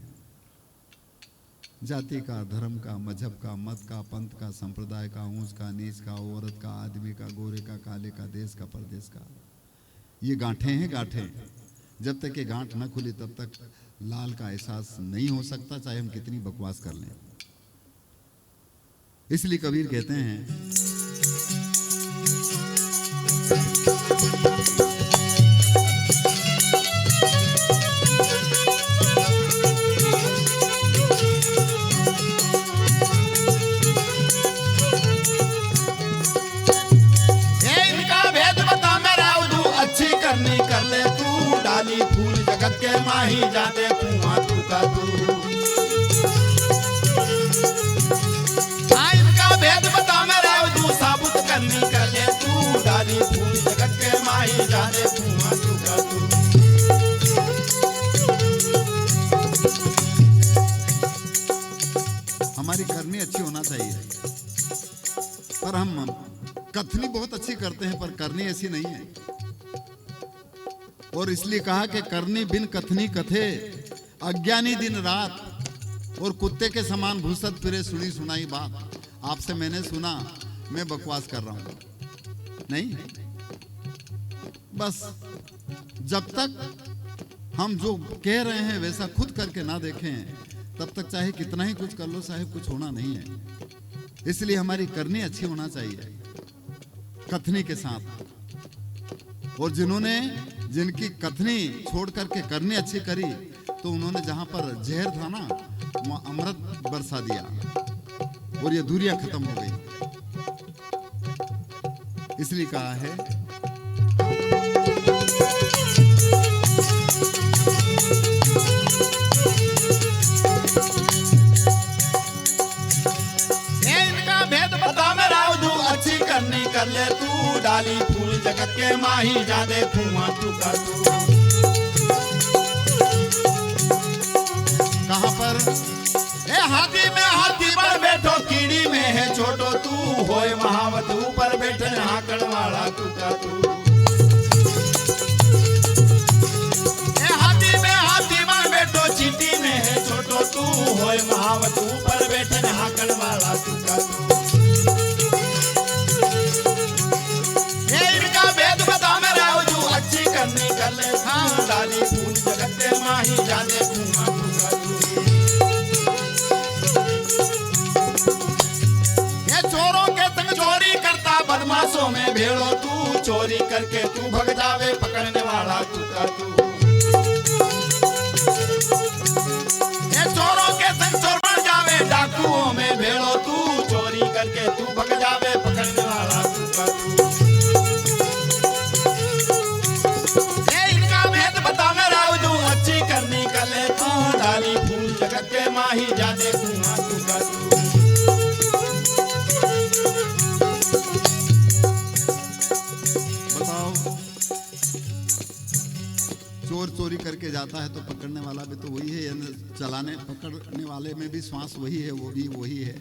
जाति का, धर्म का, मजहब का, मत का, पंथ का, संप्रदाय का, ऊंच का, नीच का, औरत का, आदमी का, गोरे का, काले का, देश का, परदेश का, ये गांठें हैं गांठें। जब तक ये गांठ न खुली तब तक लाल का एहसास नहीं हो सकता, चाहे हम कितनी बकवास कर लें। इसलिए कबीर कहते हैं कर ले तू, डाली फूल जगत के माही जाने कुआं तू का तू। इनका भेद बता मेरा तू, साबुत करनी कर ले तू, डाली फूल जगत के माही जाने कुआं तू का तू। हमारी करनी अच्छी होना चाहिए, पर हम कथनी बहुत अच्छी करते हैं, पर करनी ऐसी नहीं है। और इसलिए कहा कि करनी बिन कथनी कथे, अज्ञानी दिन रात, और कुत्ते के समान भूसत फिरे सुनी सुनाई बात। आपसे मैंने सुना, मैं बकवास कर रहा हूं नहीं। बस जब तक हम जो कह रहे हैं वैसा खुद करके ना देखें, तब तक चाहे कितना ही कुछ कर लो साहब, कुछ होना नहीं है। इसलिए हमारी करनी अच्छी होना चाहिए कथनी के साथ। और जिनकी कथनी छोड़ करके करनी अच्छी करी, तो उन्होंने जहां पर जहर था ना, वहां अमृत बरसा दिया और ये दूरियां खत्म हो गई। इसलिए कहा है इनका भेद बता मेरा तू, अच्छी करनी कर ले तू, डाली फूल जगत के माही जाने कुआं तू का तू। कहां पर हाथी में हाथी पर बैठो, कीड़ी में है छोटो तू, होए महावत ऊपर बैठे हाकड़ वाला तू का तू। हाथी में हाथी पर बैठो, चींटी में है छोटो तू, होए महावत ऊपर बैठे हाकड़ वाला तू का तू। इनका भेद बता मेरा तू, अच्छी करनी कर ले तू, डाली फूल जगत के माही जाने कुआं तू का तू। चोरों के संग चोरी करता, बदमाशों में भेड़ो तू, चोरी करके तू भग जावे पकड़ने वाला तू का तू। ये चोरों के संग चोर बन जावे, डाकुओं में भेड़ो तू, चोरी करके तू भग जावे पकड़ने वाला तू का तू। ये इनका भेद बता मेरा तू, अच्छी करनी कर ले तू, डाली फूल जगत के माही जाने कुआं तू का तू। चोर चोरी करके जाता है तो पकड़ने वाला भी तो वही है, यानी चलाने पकड़ने वाले में भी श्वास वही है, वो भी वही है।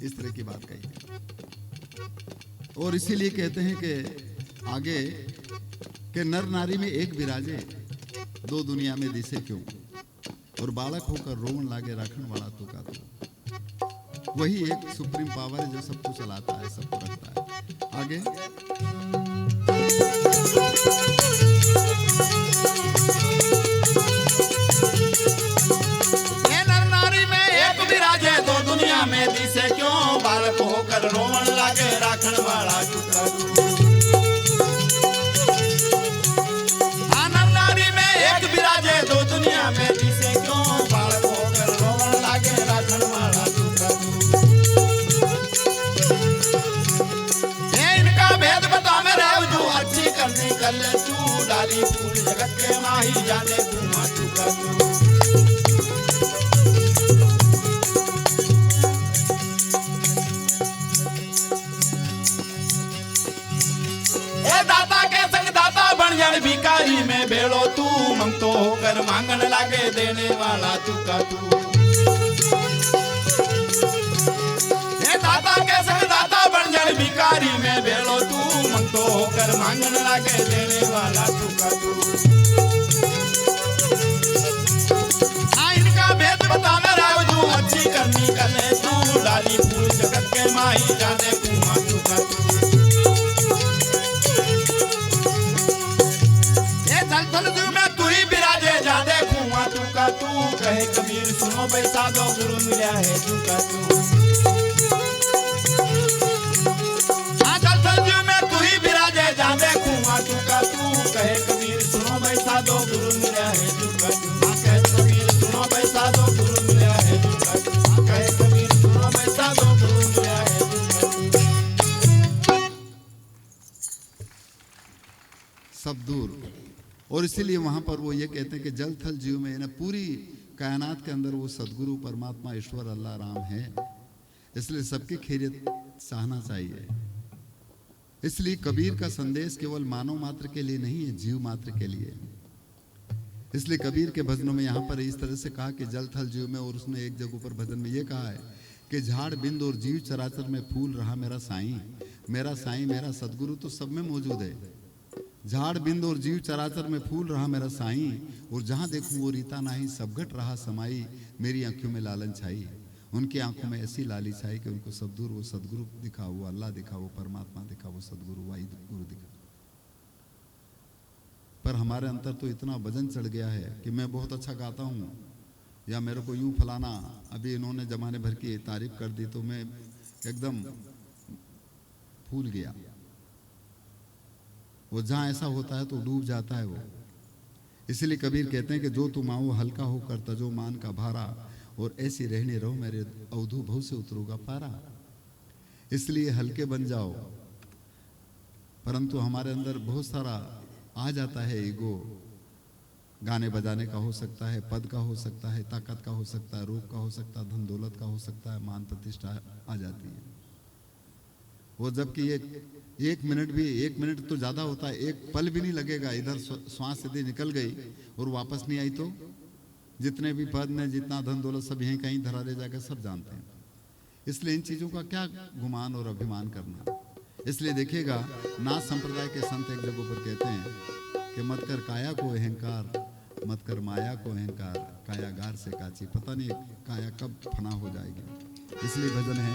इस तरह की बात कही है। और इसीलिए कहते हैं कि आगे कि नर नारी में एक विराजे, दो दुनिया में दिसे क्यों, और बालक होकर रोवन लागे राखण वाला तू का तू। वही एक सुप्रीम पावर है जो सबको चलाता है, सबको रखता है। आगे में दिसे क्यों, बालक होकर रोवन लागे राखण वाला तू का तू। नारी में एक विराजे, दो दुनिया में दिसे क्यों, बालक होकर रोवन लागे राखण वाला तू का तू। इनका भेद बता मेरा तू, अच्छी करनी कर ले तू, डाली फूल जगत के माही जाने कुआं तू का तू। दाता के संग दाता बन जाए, भिखारी में भेड़ो तू, मंगतो होकर मांगन लागे देने वाला तू का तू। दाता के संग दाता बन जाए, भिखारी में भेड़ो तू, मंगतो होकर मांगन लागे देने वाला तू का तू। इनका भेद बता मेरा तू, अच्छी कर माही जाने कुआं चुका तू। ये जल थल जीव में तू ही बिराजे जाने कुआं चुका तू। कहे कबीर सुनो भाई साधो गुरु मिला है चुका तू। जल थल जीव में तू ही बिराजे जाने कुआं चुका तू। कहे कबीर सुनो भाई साधो गुरु मिला है चुका तू। कहे कबीर सुनो भाई साधो गुरु मिला है चुका तू। कहे कबीर सुनो भाई साधो गुरु मिला है चुका तू। सब दूर। और इसीलिए वहां पर वो ये कहते हैं कि जल थल जीव में ना पूरी कायनात के अंदर वो सदगुरु परमात्मा ईश्वर अल्लाह राम है। इसलिए सबकी खैरियत चाहना चाहिए। इसलिए कबीर का संदेश केवल मानव मात्र के लिए नहीं है, जीव मात्र के लिए। इसलिए कबीर के भजनों में यहाँ पर इस तरह से कहा कि जल थल जीव में, और उसने एक जगह पर भजन में ये कहा है कि झाड़ बिंद और जीव चराचर में फूल रहा मेरा साईं। मेरा साईं मेरा सदगुरु तो सब में मौजूद है। झाड़ बिंद और जीव चराचर में फूल रहा मेरा साईं, और जहाँ देखूं वो रीता नाही, सब घट रहा समाई। मेरी आंखों में लालन छाई। उनकी आंखों में ऐसी लाली छाई कि उनको सब दूर वो सदगुरु दिखा, वो अल्लाह दिखा, वो परमात्मा दिखा, वो सदगुरु वाहिद गुरु दिखा। पर हमारे अंदर तो इतना वजन चढ़ गया है कि मैं बहुत अच्छा गाता हूँ, या मेरे को यूं फलाना, अभी इन्होंने जमाने भर की तारीफ कर दी तो मैं एकदम फूल गया। वो जहाँ ऐसा होता है तो डूब जाता है वो। इसलिए कबीर कहते हैं कि जो तुम आओ हल्का होकर तजो मान का भारा, और ऐसी रहने रहो मेरे अवधू भव से उतरूगा पारा। इसलिए हल्के बन जाओ। परंतु हमारे अंदर बहुत सारा आ जाता है ईगो। गाने बजाने का हो सकता है, पद का हो सकता है, ताकत का हो सकता है, रूप का हो सकता है, धन दौलत का हो सकता है, मान प्रतिष्ठा आ जाती है। वो जबकि एक मिनट भी, 1 मिनट तो ज्यादा होता है, एक पल भी नहीं लगेगा, इधर श्वास यदि निकल गई और वापस नहीं आई तो जितने भी पद ने, जितना धन दौलत सब यहीं कहीं धरा ले जाकर सब जानते हैं। इसलिए इन चीजों का क्या गुमान और अभिमान करना। इसलिए देखिएगा नाथ संप्रदाय के संत एक जगह पर कहते हैं कि मत कर काया को अहंकार, मत कर माया को अहंकार, कायागार से काची। पता नहीं काया कब फना हो जाएगी। इसलिए भजन है,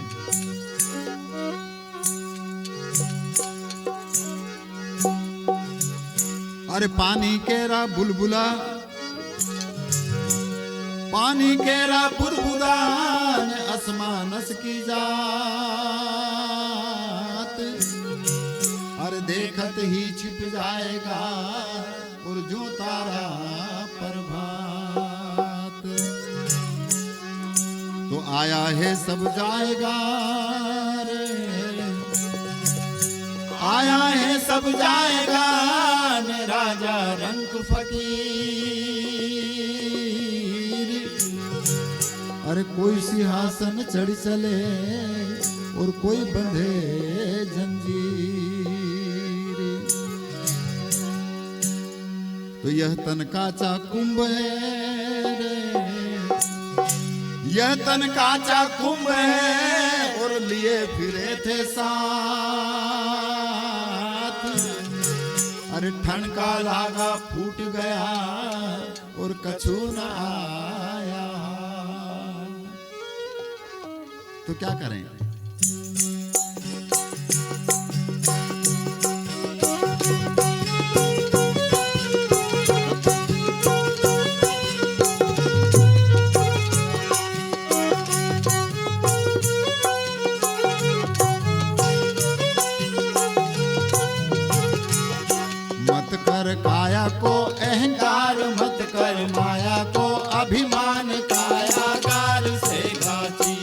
अरे पानी केरा बुलबुला, पानी केरा बुलबुलान आसमानस की जात। अरे देखत ही छिप जाएगा और जो तारा प्रभात। तो आया है सब जाएगा रे, आया है सब जाएगा ने राजा रंग फकीर। अरे कोई सिंहासन चढ़ चले और कोई बंधे जंजीर। तो यह तन काचा कुंभ है रे, यह तन काचा कुंभ है, और लिए फिरे थे साथ। अरे ठनका लागा फूट गया और कछु न आया। तो क्या करें? मत कर काया को अहंकार, मत कर माया को अभिमान, कायागार से गाची।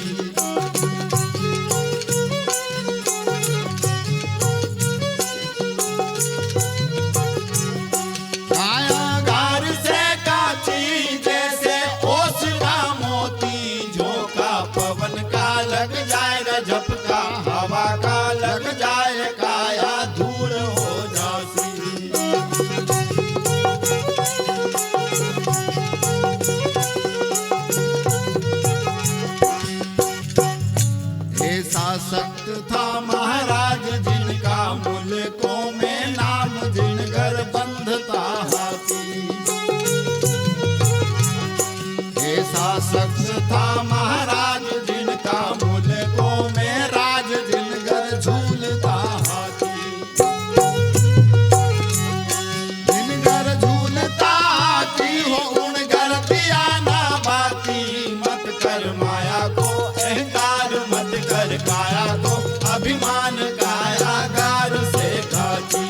कायागार से गाची, जैसे ओस का मोती, झोंका पवन का लग जाए न झपका, हवा का लग जाए काया धूल हो जासी। ऐसा सख्त था महाराज जिनका मुल्कों में नाम, जिनगर बंधता हाथी। ऐसा सख्त था महाराज जिनका मुल्कों में राज, अभिमान कायागार से काची।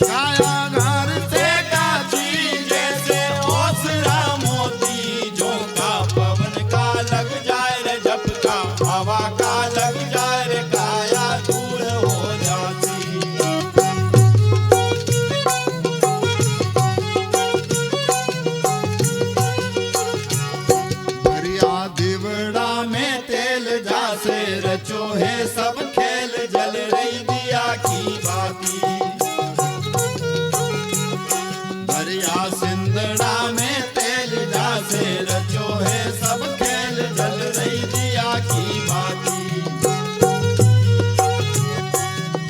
कायागार से काची जैसे ओसरा मोती, झोंका पवन का लग जाए रे झपका, हवा का लग जाए रे काया धूल हो जाती। दीवड़ा में तेल जासे रचो है सब खेल, जल रही दिया की बाती। भरिया सिंदड़ा में तेल जासे रचो है सब खेल, जल रही दिया की बाती।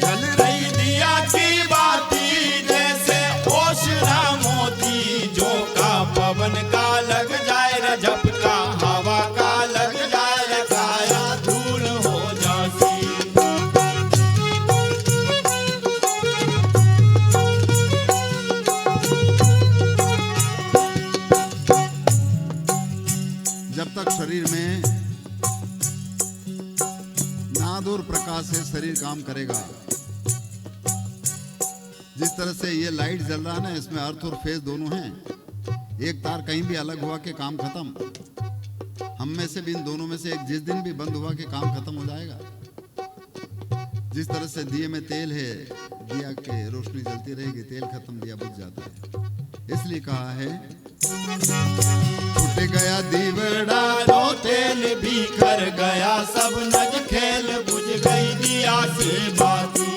जल रही दिया की बाती जैसे ओसरा मोती, झोंका पवन का लग जाए रे झपका, हवा का लग जाए रे काया धूल हो जाती। जब तक शरीर में नाद और प्रकाश से शरीर काम करेगा, जिस तरह से ये लाइट जल रहा है ना, इसमें अर्थ और फेज दोनों हैं। एक तार कहीं भी अलग हुआ के काम खत्म। हम में से भी इन दोनों में से एक जिस दिन भी बंद हुआ के काम खत्म हो जाएगा। जिस तरह से दिए में तेल है, दिया के रोशनी जलती रहेगी, तेल खत्म दिया बुझ जाता है। इसलिए कहा है टूट गया दीवड़ा रो तेल बिखर गया, सब नज खेल बुझ गई दिया से बाती।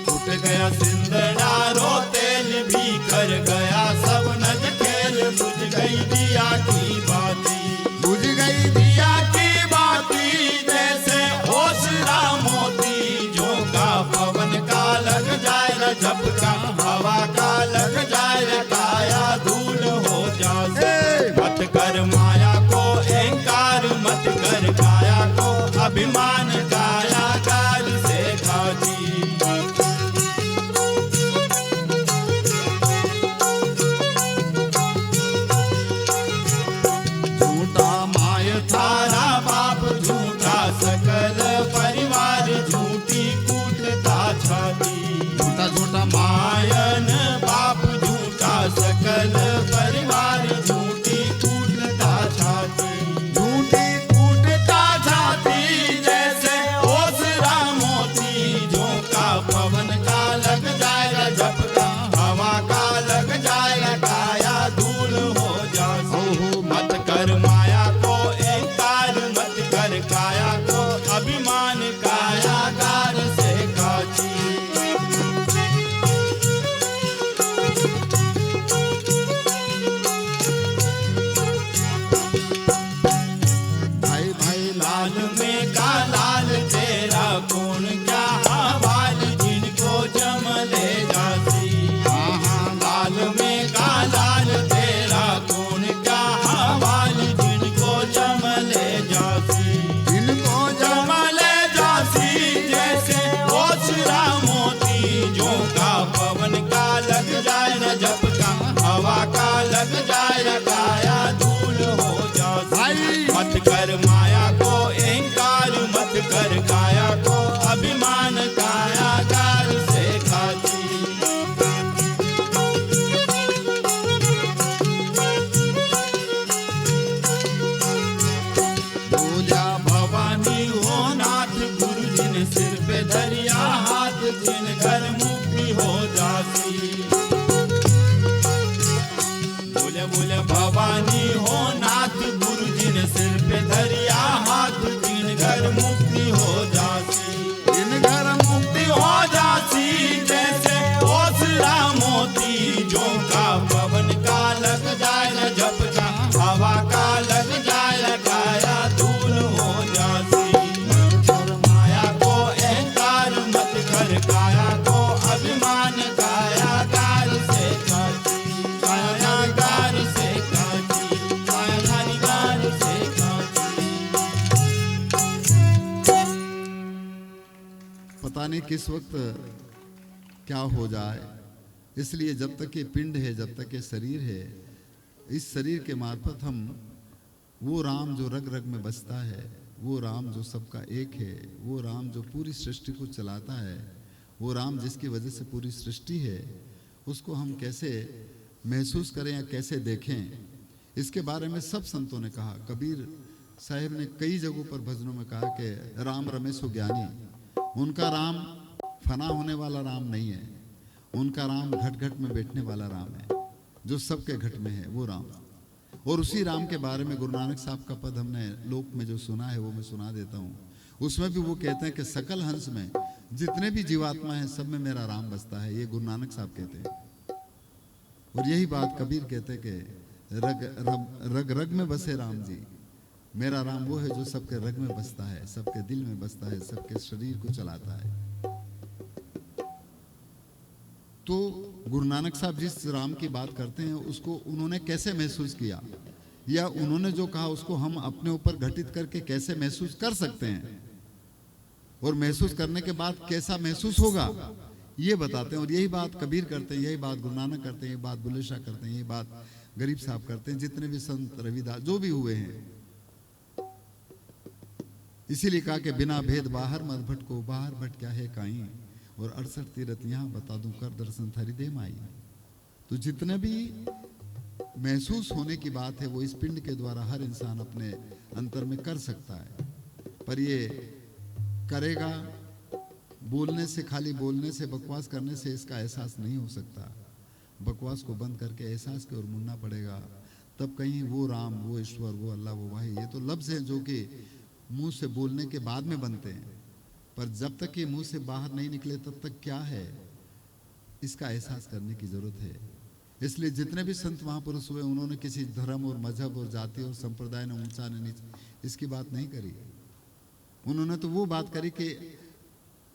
टूट गया सिंदड़ा रो तेल बिखर गया, सब नज खेल बुझ गई दिया की बाती। बुझ गई दिया की बाती जैसे ओसरा मोती, झोंका पवन का लग जाए रे झपका, हवा का लग जाए रे काया धूल हो जाए। मत कर माया को अहंकार, मत कर काया को अभिमान, कायागार से काची। झूठा माय थारा बाप, झूठा सकल परिवार, झूठी कूटता छाती। झूठा झूठा मायन बाप, झूठा सकल परिवार, झूठी कूटता छाती। झूठी कूटता छाती जैसे ओसरा मोती, झोंका पवन का लग जाए रे झपका, हवा का लग जाए रे काया धूल हो जाए। मत कर माया को अहंकार, मत कर काया को अभिमान, कायागार से काची। भाई भाई लाल में का लाल तेरा कौन क्या हवाल, जिनको जम ले जाती। लाल में का लाल तेरा कौन क्या हवाल, जिनको जम ले जाती। जिनको जम ले जाती जैसे ओसरा मोती, झोंका पवन का लग जाए रे झपका, हवा का लग जाए रे काया धूल हो जाती। मत कर माया को अहंकार, मत कर काया को अभिमान, कायागार से काची। बोलिया भवानी हो नाथ, गुरु जिन सिर पे धरिया हाथ, जिन घर मुक्ति हो जाती। बोले बोले भवानी हो नाथ, गुरु जिन सिर पे धरिया हाथ, जिन घर मुक्ति हो जाती। जिन घर मुक्ति हो जाती जैसे ओसरा मोती, झोंका पवन का लग जाए रे झपका, हवा का लग जाए रे काया धूल हो जाती। मत कर माया को अहंकार, मत कर काया को अभिमान, कायागार से काची। कायागार से काची, कायागार से काची। पता नहीं किस वक्त क्या हो जाए, इसलिए जब तक ये पिंड है, जब तक ये शरीर है, इस शरीर के मार्फत हम वो राम जो रग रग में बसता है, वो राम जो सबका एक है, वो राम जो पूरी सृष्टि को चलाता है, वो राम जिसकी वजह से पूरी सृष्टि है, उसको हम कैसे महसूस करें या कैसे देखें, इसके बारे में सब संतों ने कहा। कबीर साहिब ने कई जगहों पर भजनों में कहा कि राम रमेशो ज्ञानी, उनका राम फना होने वाला राम नहीं है, उनका राम घट घट में बैठने वाला राम है, जो सबके घट में है वो राम। और उसी राम के बारे में गुरु नानक साहब का पद हमने लोक में जो सुना है वो मैं सुना देता हूँ। उसमें भी वो कहते हैं कि सकल हंस में जितने भी जीवात्मा हैं सब में मेरा राम बसता है, ये गुरु नानक साहब कहते हैं। और यही बात कबीर कहते हैं कि रग रग में बसे राम जी, मेरा राम वो है जो सबके रग में बसता है, सबके दिल में बसता है, सबके शरीर को चलाता है। तो गुरु नानक साहब जिस राम की बात करते हैं उसको उन्होंने कैसे महसूस किया, या उन्होंने जो कहा उसको हम अपने ऊपर घटित करके कैसे महसूस कर सकते हैं, और महसूस करने के बाद कैसा महसूस होगा ये बताते हैं। और यही बात कबीर करते हैं, यही बात गुरु नानक करते हैं, यही बात बुल्ले शाह करते हैं, यही बात गरीब साहब करते हैं, जितने भी संत रविदास जो भी हुए हैं। इसीलिए कहा कि बिना भेद बाहर मत भटको, बाहर भट क्या है काई, और 68 तीरथ यहाँ बता दूं कर दर्शन थारी दे माई। तो जितने भी महसूस होने की बात है वो इस पिंड के द्वारा हर इंसान अपने अंतर में कर सकता है, पर ये करेगा बोलने से, खाली बोलने से, बकवास करने से इसका एहसास नहीं हो सकता। बकवास को बंद करके एहसास की ओर मुड़ना पड़ेगा, तब कहीं वो राम, वो ईश्वर, वो अल्लाह, वो भाई, ये तो लफ्ज़ हैं जो कि मुंह से बोलने के बाद में बनते हैं, पर जब तक ये मुंह से बाहर नहीं निकले तब तक क्या है इसका एहसास करने की जरूरत है। इसलिए जितने भी संत महापुरुष हुए उन्होंने किसी धर्म और मजहब और जाति और संप्रदाय ने ऊंचा ने नीचा इसकी बात नहीं करी। उन्होंने तो वो बात करी कि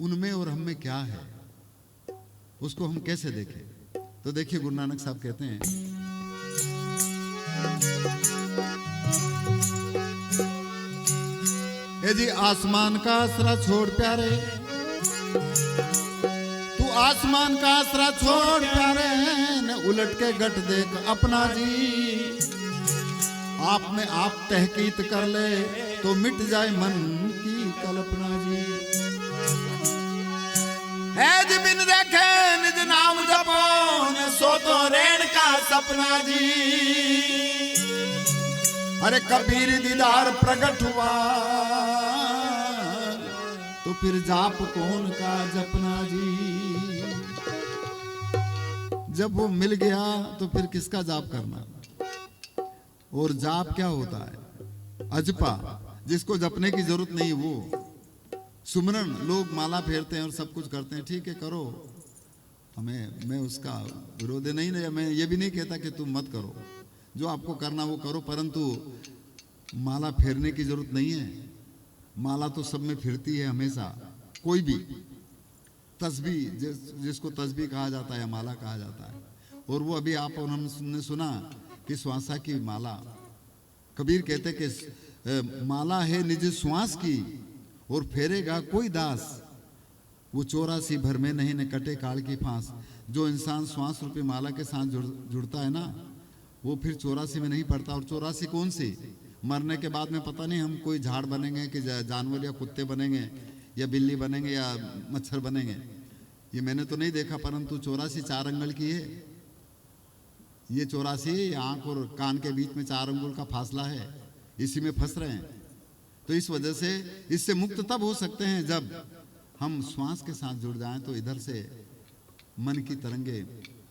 उनमें और हम में क्या है, उसको हम कैसे देखें। तो देखिए गुरु नानक साहब कहते हैं, ए जी आसमान का आसरा छोड़ प्यारे, तू आसमान का आसरा छोड़ प्यारे, न उलट के गट देख अपना जी, आप में आप तहकीक कर ले तो मिट जाए मन की कल्पना जी। है जी बिन देखे निज नाम जपो, न सो तो रेण का सपना जी, अरे कबीर दीदार प्रकट हुआ तो फिर जाप कौन का जपना जी। जब वो मिल गया तो फिर किसका जाप करना। और जाप क्या होता है? अजपा, जिसको जपने की जरूरत नहीं वो सुमरन। लोग माला फेरते हैं और सब कुछ करते हैं, ठीक है करो, मैं उसका विरोध नहीं है, मैं ये भी नहीं कहता कि तुम मत करो, जो आपको करना वो करो, परंतु माला फेरने की जरूरत नहीं है। माला तो सब में फिरती है हमेशा, कोई भी तस्बीह, जिसको तस्बीह कहा जाता है या माला कहा जाता है। और वो अभी आप और हमने सुना कि श्वासा की माला, कबीर कहते कि माला है निज श्वास की और फेरेगा कोई दास, वो 84 भर में नहीं न कटे काल की फांस। जो इंसान श्वास रूपी माला के साथ जुड़ता है ना, वो फिर 84 में नहीं पड़ता। और 84 कौन सी? मरने के बाद में पता नहीं हम कोई झाड़ बनेंगे कि जानवर या कुत्ते बनेंगे या बिल्ली बनेंगे या मच्छर बनेंगे, ये मैंने तो नहीं देखा, परंतु 84 4 अंगुल की है। ये 84 आंख और कान के बीच में 4 अंगुल का फासला है, इसी में फंस रहे हैं। तो इस वजह से इससे मुक्त तब हो सकते हैं जब हम श्वास के साथ जुड़ जाएं, तो इधर से मन की तरंगे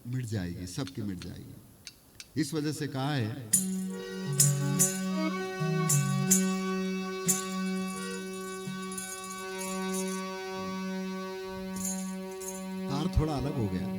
मिट जाएगी, सबकी मिट जाएगी। इस वजह से कहा है, तार थोड़ा अलग हो गया।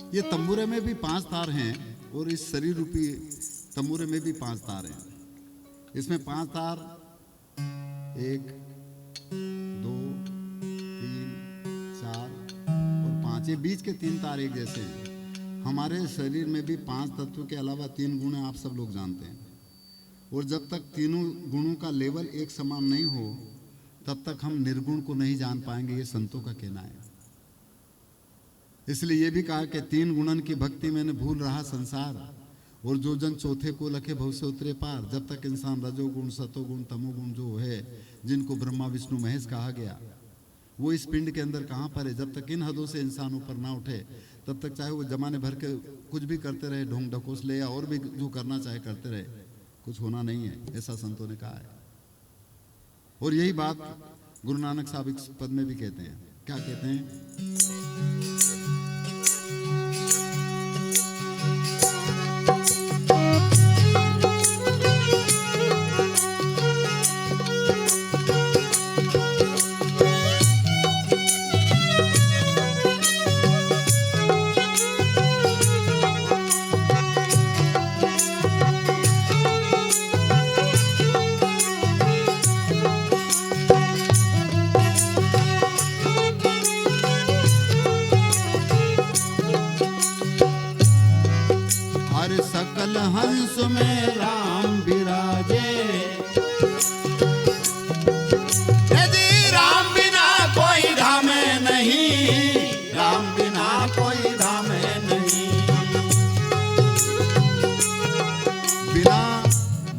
ये तंबूरे में भी 5 तार हैं और इस शरीर रूपी तमूरे में भी 5 तार हैं। इसमें 5 तार 1 2 3 4 और 5, ये बीच के 3 तार एक जैसे हैं। हमारे शरीर में भी 5 तत्व के अलावा 3 गुण आप सब लोग जानते हैं, और जब तक तीनों गुणों का लेवल एक समान नहीं हो तब तक हम निर्गुण को नहीं जान पाएंगे, ये संतों का कहना है। इसलिए ये भी कहा कि 3 गुणन की भक्ति मैंने भूल रहा संसार, और जो जन चौथे को लखे भव से उतरे पार। जब तक इंसान रजोगुण सतोगुण तमोगुण जो है, जिनको ब्रह्मा विष्णु महेश कहा गया, वो इस पिंड के अंदर कहाँ पर है, जब तक इन हदों से इंसान ऊपर ना उठे तब तक चाहे वो जमाने भर के कुछ भी करते रहे, ढोंग ढकोस ले या और भी जो करना चाहे करते रहे, कुछ होना नहीं है, ऐसा संतों ने कहा है। और यही बात गुरु नानक साहब इस पद में भी कहते हैं। क्या कहते हैं? सकल हंस में राम विराजे, यदि राम बिना कोई धाम नहीं, राम बिना कोई धाम नहीं।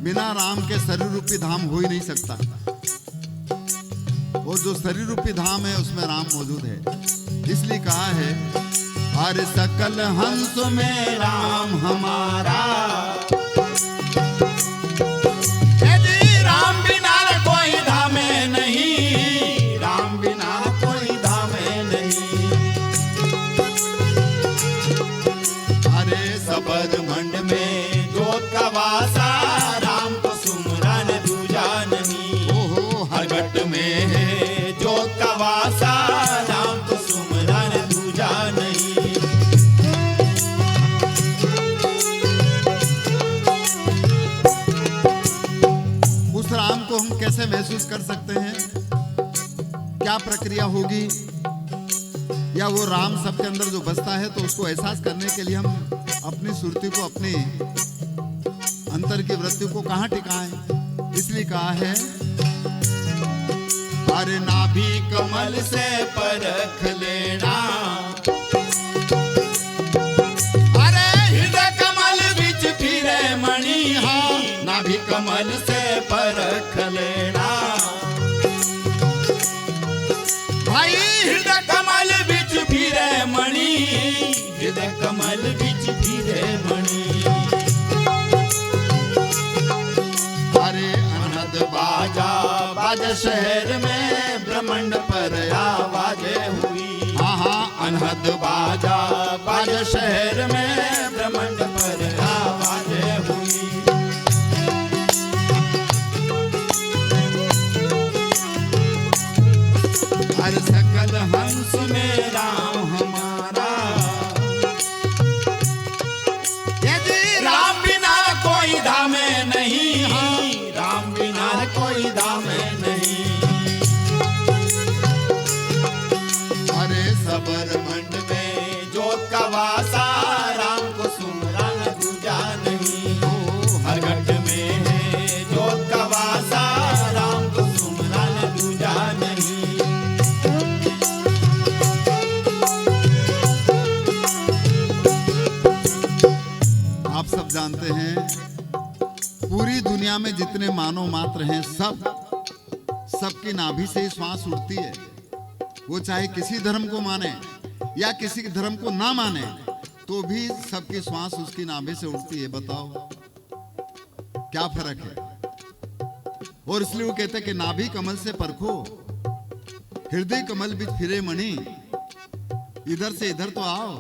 बिना राम के शरीर रूपी धाम हो ही नहीं सकता, और जो शरीर रूपी धाम है उसमें राम मौजूद है। इसलिए कहा है, हर सकल हंस में राम हमारा, यदि राम बिना कोई धाम नहीं, राम बिना कोई धाम नहीं। अरे सबद मंड में जोत का वासा, राम को सुमरन दूजा नहीं। ओहो, हर घट में है जोत का वासा, राम को सुमरन दूजा नहीं। राम को हम कैसे महसूस कर सकते हैं, क्या प्रक्रिया होगी, या वो राम सबके अंदर जो बसता है, तो उसको एहसास करने के लिए हम अपनी सुरती को, अपनी अंतर की वृत्ति को कहाँ टिकाएं। इसलिए कहा है, अरे नाभि कमल से परख लेना, अरे हृदय कमल बिच फिरे मणि, हाँ नाभि कमल से परख लेना। भाई हृदय कमल बिच फिरे मणि, हृदय कमल बिच फिरे मणि। अरे अनहद बाजा बाजा शहर में, ब्रह्मांड पर आवाज हुई। हाँ हाँ, अनहद बाजा बाजा शहर में, ब्रह्मांड पर आवाज हुई। हर सकल हंस में राम हमारा, यदि राम बिना कोई धाम नहीं, हाँ राम बिना कोई धाम नहीं। अरे सबर मंड में जोत का वासा, राम को सुमरन दूजा नहीं। हर घट में है जोत का वासा, राम को सुमरन दूजा नहीं। आप सब जानते हैं, पूरी दुनिया में जितने मानव मात्र हैं, सबकी नाभि से ही श्वास उठती है। वो चाहे किसी धर्म को माने या किसी धर्म को ना माने, तो भी सबकी श्वास उसकी नाभि से उठती है। बताओ क्या फर्क है। और इसलिए वो कहते हैं कि नाभि कमल से परखो, हृदय कमल बिच फिरे मणि। इधर से इधर तो आओ,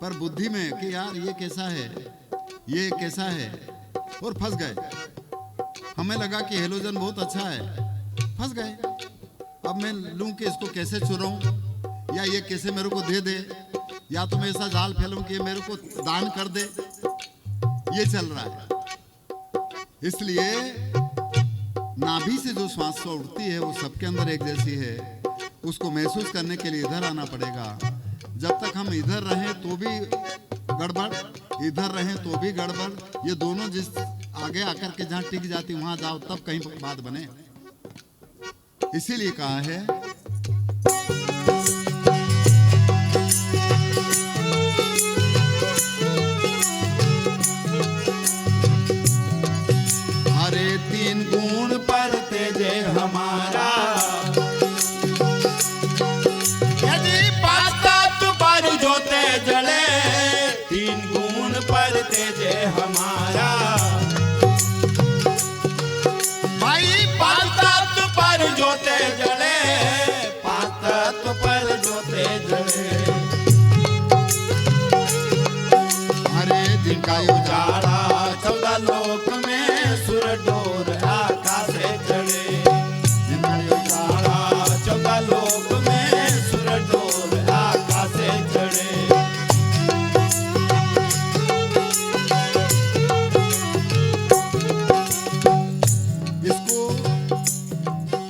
पर बुद्धि में कि यार ये कैसा है, ये कैसा है, और फंस गए। हमें लगा कि हेलोजन बहुत अच्छा है, फंस गए। अब मैं लूं कि इसको कैसे चुराऊं, या ये कैसे मेरे को दे दे, या तो मैं ऐसा जाल फैलूं कि ये मेरे को दान कर दे। ये चल रहा है। इसलिए नाभि से जो श्वास उठती है वो सबके अंदर एक जैसी है। उसको महसूस करने के लिए इधर आना पड़ेगा। जब तक हम इधर रहें तो भी गड़बड़, इधर रहें तो भी गड़बड़। ये दोनों जिस आगे आकर के जहाँ टिक जाती वहां जाओ तब कहीं बात बने। इसीलिए कहा है हरे तीन गुण पर तेजे हमारा, यदि पास्तात पर जो तेज जले, तीन गुण पर तेजे हमारा। भाई पास्तात पर जो तेज जले, पास्तात पर जो तेज जले, हरे दिन का उजाड़ा 14 लोक में सुर डोर आकाशे चढ़े। जिनका उजाड़ा 14 लोक में सुर डोर आकाशे चढ़े। इसको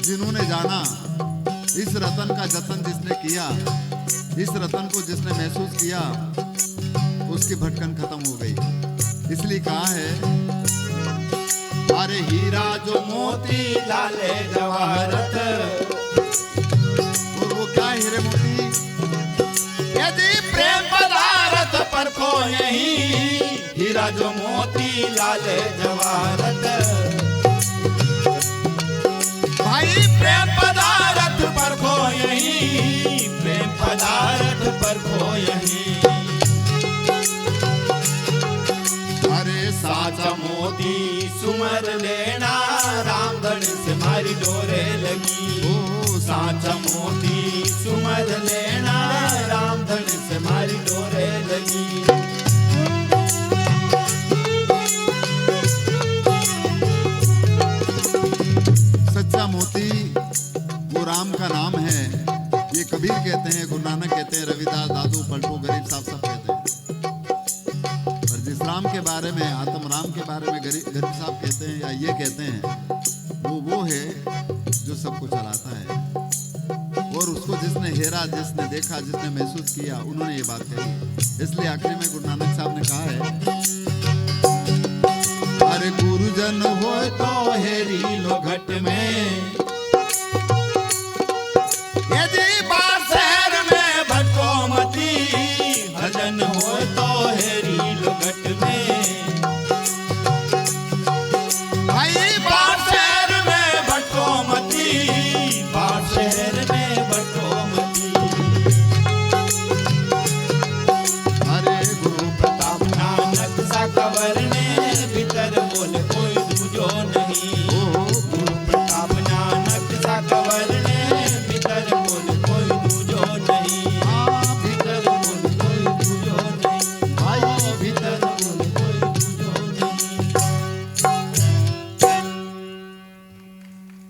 जिन्होंने जाना, इस रतन का जतन जिसने किया, इस रतन को जिसने महसूस किया, उसकी भटकन खत्म हो गई। इसलिए कहा है अरे हीरा जो मोती लाले जवाहरत, और वो क्या हीरे मोती? यदि प्रेम पदार्थ पर खो यही, हीरा जो मोती लाले जवाहरत। भाई प्रेम पदार्थ पर खो यही, प्रेम पदार्थ पर खो यही। साचा मोती सुमर लेना, रामधन से मारी डोरे लगी। ओ साचा मोती सुमर लेना, रामधन से मारी डोरे लगी। सच्चा मोती वो राम का नाम है। ये कबीर कहते हैं, गुरु नानक कहते हैं, रविदास, दादू, पलटू, गरीब साहब सब कहते हैं। जिस राम के बारे में, आत्म राम के बारे में गरीब साहब कहते हैं या ये कहते हैं, वो है जो सबको चलाता है। और उसको जिसने हेरा, जिसने देखा, जिसने महसूस किया, उन्होंने ये बात कही। इसलिए आखिरी में गुरु नानक साहब ने कहा है, अरे गुरुजन हो तो हेरी लो घट में, यदि बार शहर में भटको मती, भजन हो तो हेरी लो घट में। भाई बार शहर में भटको मती, बार शहर में भटको मती। अरे गुरु प्रताप नानक सा कवर ने, भीतर बोले कोई दूजो नहीं। गुरु प्रताप नानक सा कवर ने, भीतर बोले कोई दूजो नहीं। भीतर बोले कोई दूजो नहीं। भाई भीतर बोले कोई दूजो नहीं।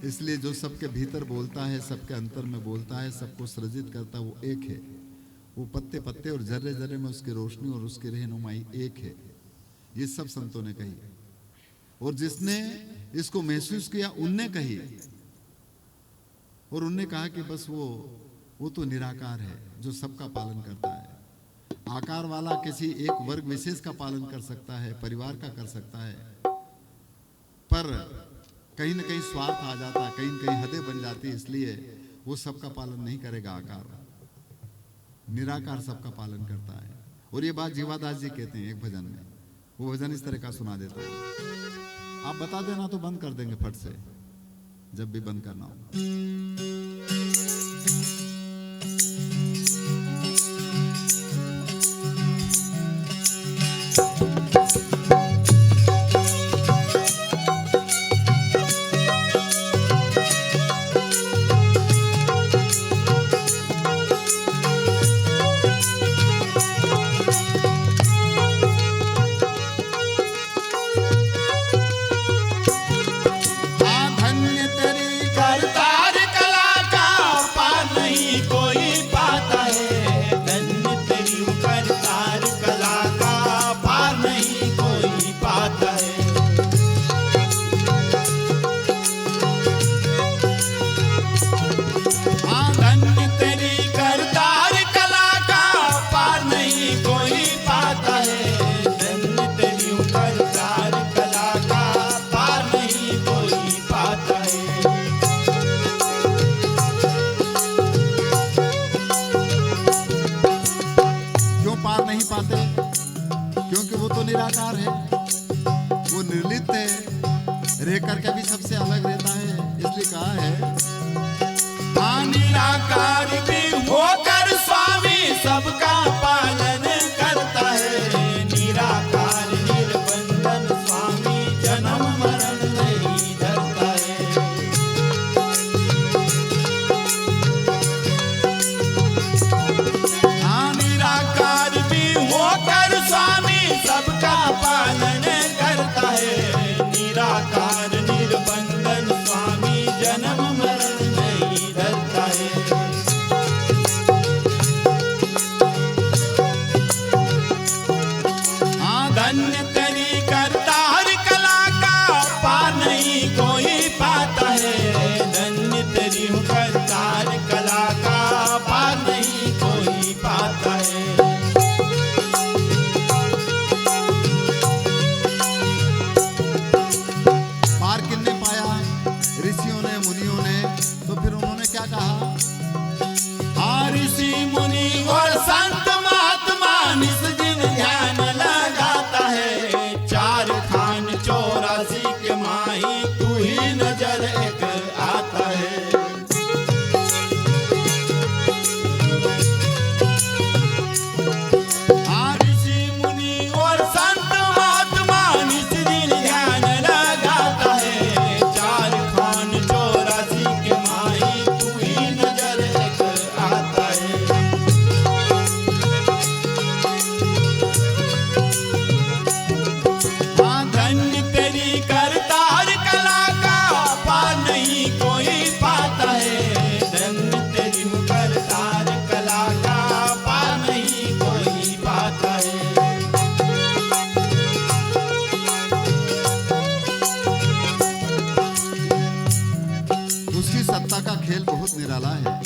इसलिए जो सबके भीतर बोलता है, सबके अंतर में बोलता है, सबको सृजित करता है, वो एक है। वो पत्ते पत्ते और जर्रे जर्रे में उसकी रोशनी और उसकी रहनुमाई एक है। ये सब संतों ने कही, और जिसने इसको महसूस किया उनने कही। और उनने कहा कि बस वो तो निराकार है जो सबका पालन करता है। आकार वाला किसी एक वर्ग विशेष का पालन कर सकता है, परिवार का कर सकता है, पर कहीं ना कहीं स्वार्थ आ जाता है, कहीं न कहीं हदें बन जाती है, इसलिए वो सबका पालन नहीं करेगा। आकार निराकार सबका पालन करता है। और ये बात जीवादास जी कहते हैं एक भजन में। वो भजन इस तरह का सुना देता हूं, आप बता देना तो बंद कर देंगे फट से, जब भी बंद करना हो। धन्य तेरी करतार कला, सबका पालन करता है। निराकार निर्बंधन स्वामी जन्म मरण नहीं धरता है। हाँ, निराकार भी होकर स्वामी सबका पालन करता है। निराकार निर्बंधन स्वामी जन्म मरण नहीं धरता है। धन्य तेरी करतार कला का पार नहीं कोई पाता है। धन्य तेरी करतार कला का पार नहीं कोई पाता है। पार किसने पाया? ऋषियों ने, मुनियों ने। तो फिर उन्होंने क्या कहा? हाँ, ऋषि मुनि और संत महात्मा निस दिन ध्यान लगाता है। 4 खान 84 के माही तू ही नजर एक आता है। हाँ, ऋषि मुनि और संत महात्मा निस दिन ध्यान लगाता है। 4 खान 84 के माही तू ही नजर एक आता है। हाँ, धन्य तेरी करतार कला का पार नहीं कोई पाता है। धन्य तेरी करतार कला का पार नहीं कोई पाता है। उसकी सत्ता का खेल बहुत निराला है।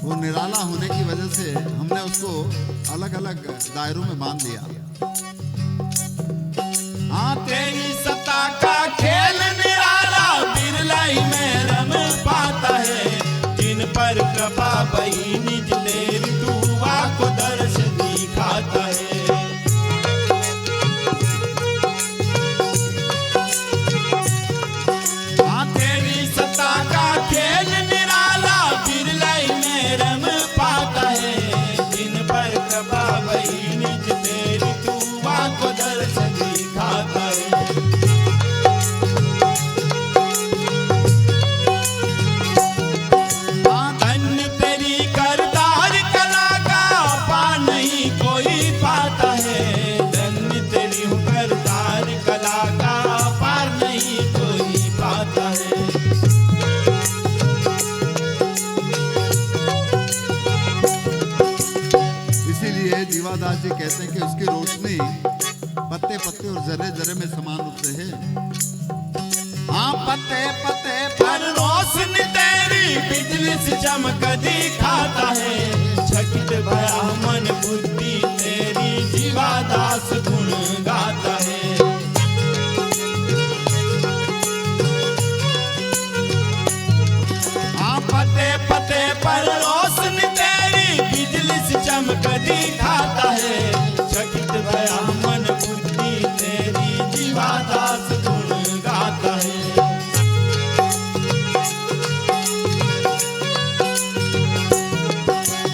वो निराला होने की वजह से हमने उसको अलग अलग दायरों में बांध लिया। हाँ, तेरी सत्ता का खेल निराला बिरला ही में रम पाता है। जिन पर कृपा बही निज तेरी दुआ को दर्श दिखाता है। हाँ, तेरी सत्ता का खेल निराला बिरला ही में रम पाता है। जिन पर कृपा बही निज तेरी दुआ को दर्श दिखाता है। हाँ, धन्य तेरी करतार कला का पार नहीं कोई पाता है। धन्य तेरी करतार कला का पार नहीं कोई पाता है। इसीलिए जीवादास जी कहते हैं कि उसकी रोशनी पत्ते पत्ते और जर्रे जर्रे में समान रूप से है। हाँ, पत्ते पत्ते पर रोशनी तेरी बिजली से चमक दिखाता है। चकित भया मन बुद्धि तेरी जीवादास गुण गाता है। हाँ, पत्ते पत्ते पर रोशनी तेरी बिजली से चमक दिखाता है। चकित भया मन बुद्धि तेरी जीवादास गुण गाता है।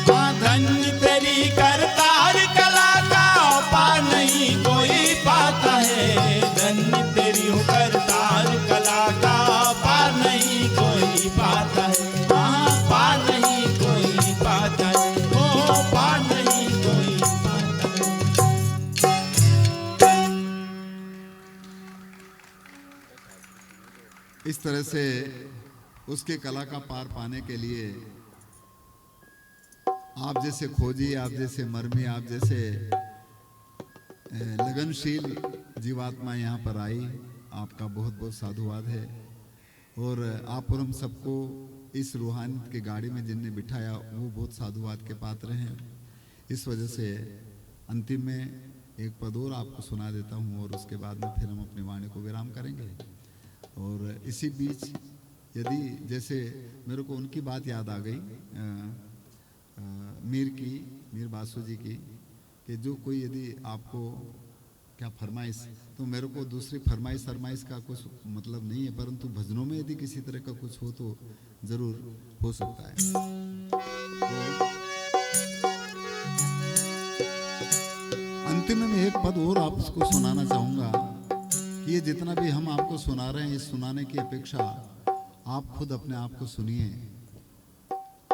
हाँ, धन्य तेरी करतार कला का पार नहीं कोई पाता है। धन्य तेरी करतार कला का पार नहीं कोई पाता है। हाँ, पार नहीं कोई पाता है। ओ, पार नहीं कोई पाता है। इस तरह से उसके कला का पार पाने के लिए आप जैसे खोजी, आप जैसे मर्मी, आप जैसे लगनशील जीवात्मा यहाँ पर आई। आपका बहुत बहुत साधुवाद है। और आप और हम सबको इस रूहानियत की गाड़ी में जिनने बिठाया वो बहुत साधुवाद के पात्र हैं। इस वजह से अंतिम में एक पद और आपको सुना देता हूँ और उसके बाद में फिर हम अपनी वाणी को विराम करेंगे। और इसी बीच यदि जैसे मेरे को उनकी बात याद आ गई मीर बासु जी की, कि जो कोई यदि आपको क्या फरमाइश, तो मेरे को दूसरी फरमाइश का कुछ मतलब नहीं है, परंतु भजनों में यदि किसी तरह का कुछ हो तो जरूर हो सकता है। तो अंतिम में एक पद और आपको सुनाना चाहूंगा कि ये जितना भी हम आपको सुना रहे हैं, इस सुनाने की अपेक्षा आप खुद अपने आप को सुनिए।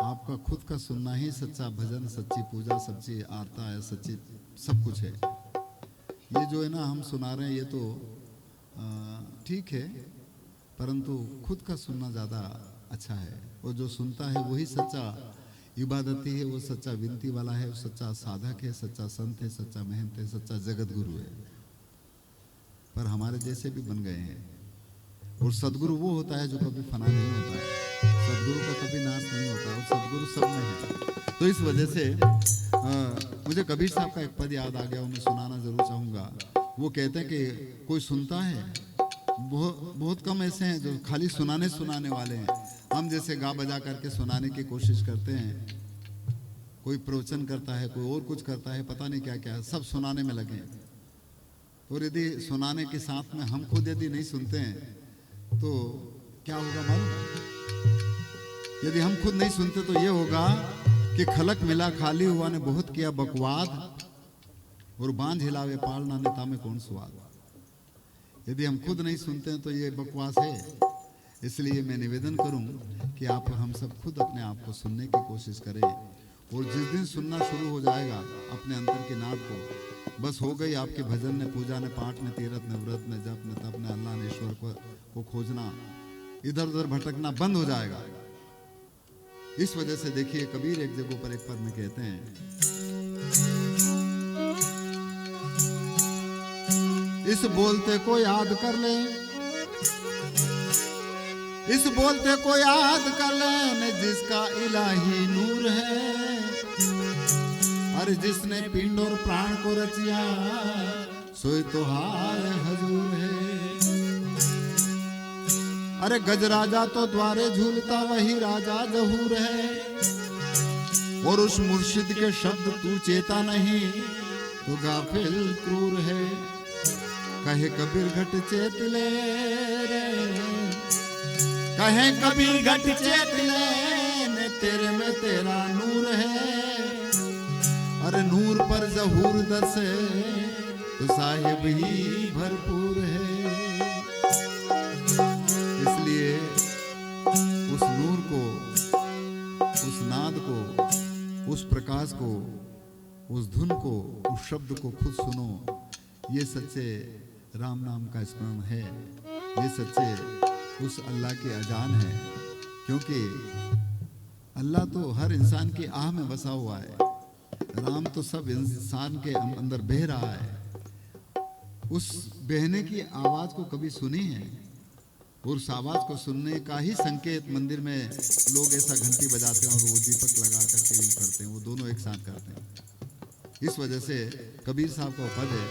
आपका खुद का सुनना ही सच्चा भजन, सच्ची पूजा, सच्ची आरता है, सच्ची सब कुछ है। ये जो है ना हम सुना रहे हैं ये तो ठीक है, परंतु खुद का सुनना ज़्यादा अच्छा है। और जो सुनता है वही सच्चा इबादती है, वो सच्चा विनती वाला है, वो सच्चा साधक है, सच्चा संत है, सच्चा महंत है, सच्चा जगत गुरु है। पर हमारे जैसे भी बन गए हैं। और सदगुरु वो होता है जो कभी फना नहीं होता है, सदगुरु का कभी नाश नहीं होता, और सदगुरु सब में है। तो इस वजह से मुझे कबीर साहब का एक पद याद आ गया, वो मैं सुनाना जरूर चाहूँगा। वो कहते हैं कि कोई सुनता है, बहुत कम ऐसे हैं जो खाली सुनाने वाले हैं। हम जैसे गा बजा करके सुनाने की कोशिश करते हैं, कोई प्रवचन करता है, कोई और कुछ करता है, पता नहीं क्या क्या, सब सुनाने में लगे। और यदि सुनाने के साथ में हम खुद यदि नहीं सुनते हैं तो क्या होगा मालूम? यदि हम खुद नहीं सुनते तो ये होगा कि खलक मिला खाली हुआ ने बहुत किया बकवाद, और बांझ हिलावे पाल ना नेता में कौन स्वाद। यदि हम खुद नहीं सुनते हैं तो ये बकवास है। इसलिए मैं निवेदन करूं कि आप हम सब खुद अपने आप को सुनने की कोशिश करें। और जिस दिन सुनना शुरू हो जाएगा अपने अंतर के नाद को, बस हो गई आपके भजन ने, पूजा ने, पाठ ने, तीरथ ने, व्रत ने, जप ने, तप ने, अल्लाह ने, ईश्वर को खोजना, इधर उधर भटकना बंद हो जाएगा। इस वजह से देखिए कबीर एक जगह पर एक पद में कहते हैं, इस बोलते को याद कर ले, इस बोलते को याद कर ले, जिसका इलाही नूर है। अरे जिसने पिंड और प्राण को रचिया, सोई तो हाल हजूर है। अरे गजराजा तो द्वारे झूलता, वही राजा जहूर है। और उस मुर्शिद के शब्द तू चेता नहीं, तो गाफिल क्रूर है। कहे कबीर घट चेत ले रे, कहे कबीर घट चेत ले, तेरे में तेरा नूर है। अरे नूर पर जहूर दसे, तो साहिब ही भरपूर है। इसलिए उस नूर को, उस नाद को, उस प्रकाश को, उस धुन को, उस शब्द को खुद सुनो। ये सच्चे राम नाम का स्मरण है, ये सच्चे उस अल्लाह के अजान है। क्योंकि अल्लाह तो हर इंसान की आह में बसा हुआ है, राम तो सब इंसान के अंदर बह रहा है। उस बहने की आवाज को कभी सुनी है? और उस आवाज को सुनने का ही संकेत मंदिर में लोग ऐसा घंटी बजाते हैं और वो दीपक लगा करके यूं करते हैं, वो दोनों एक साथ करते हैं। इस वजह से कबीर साहब का पद है,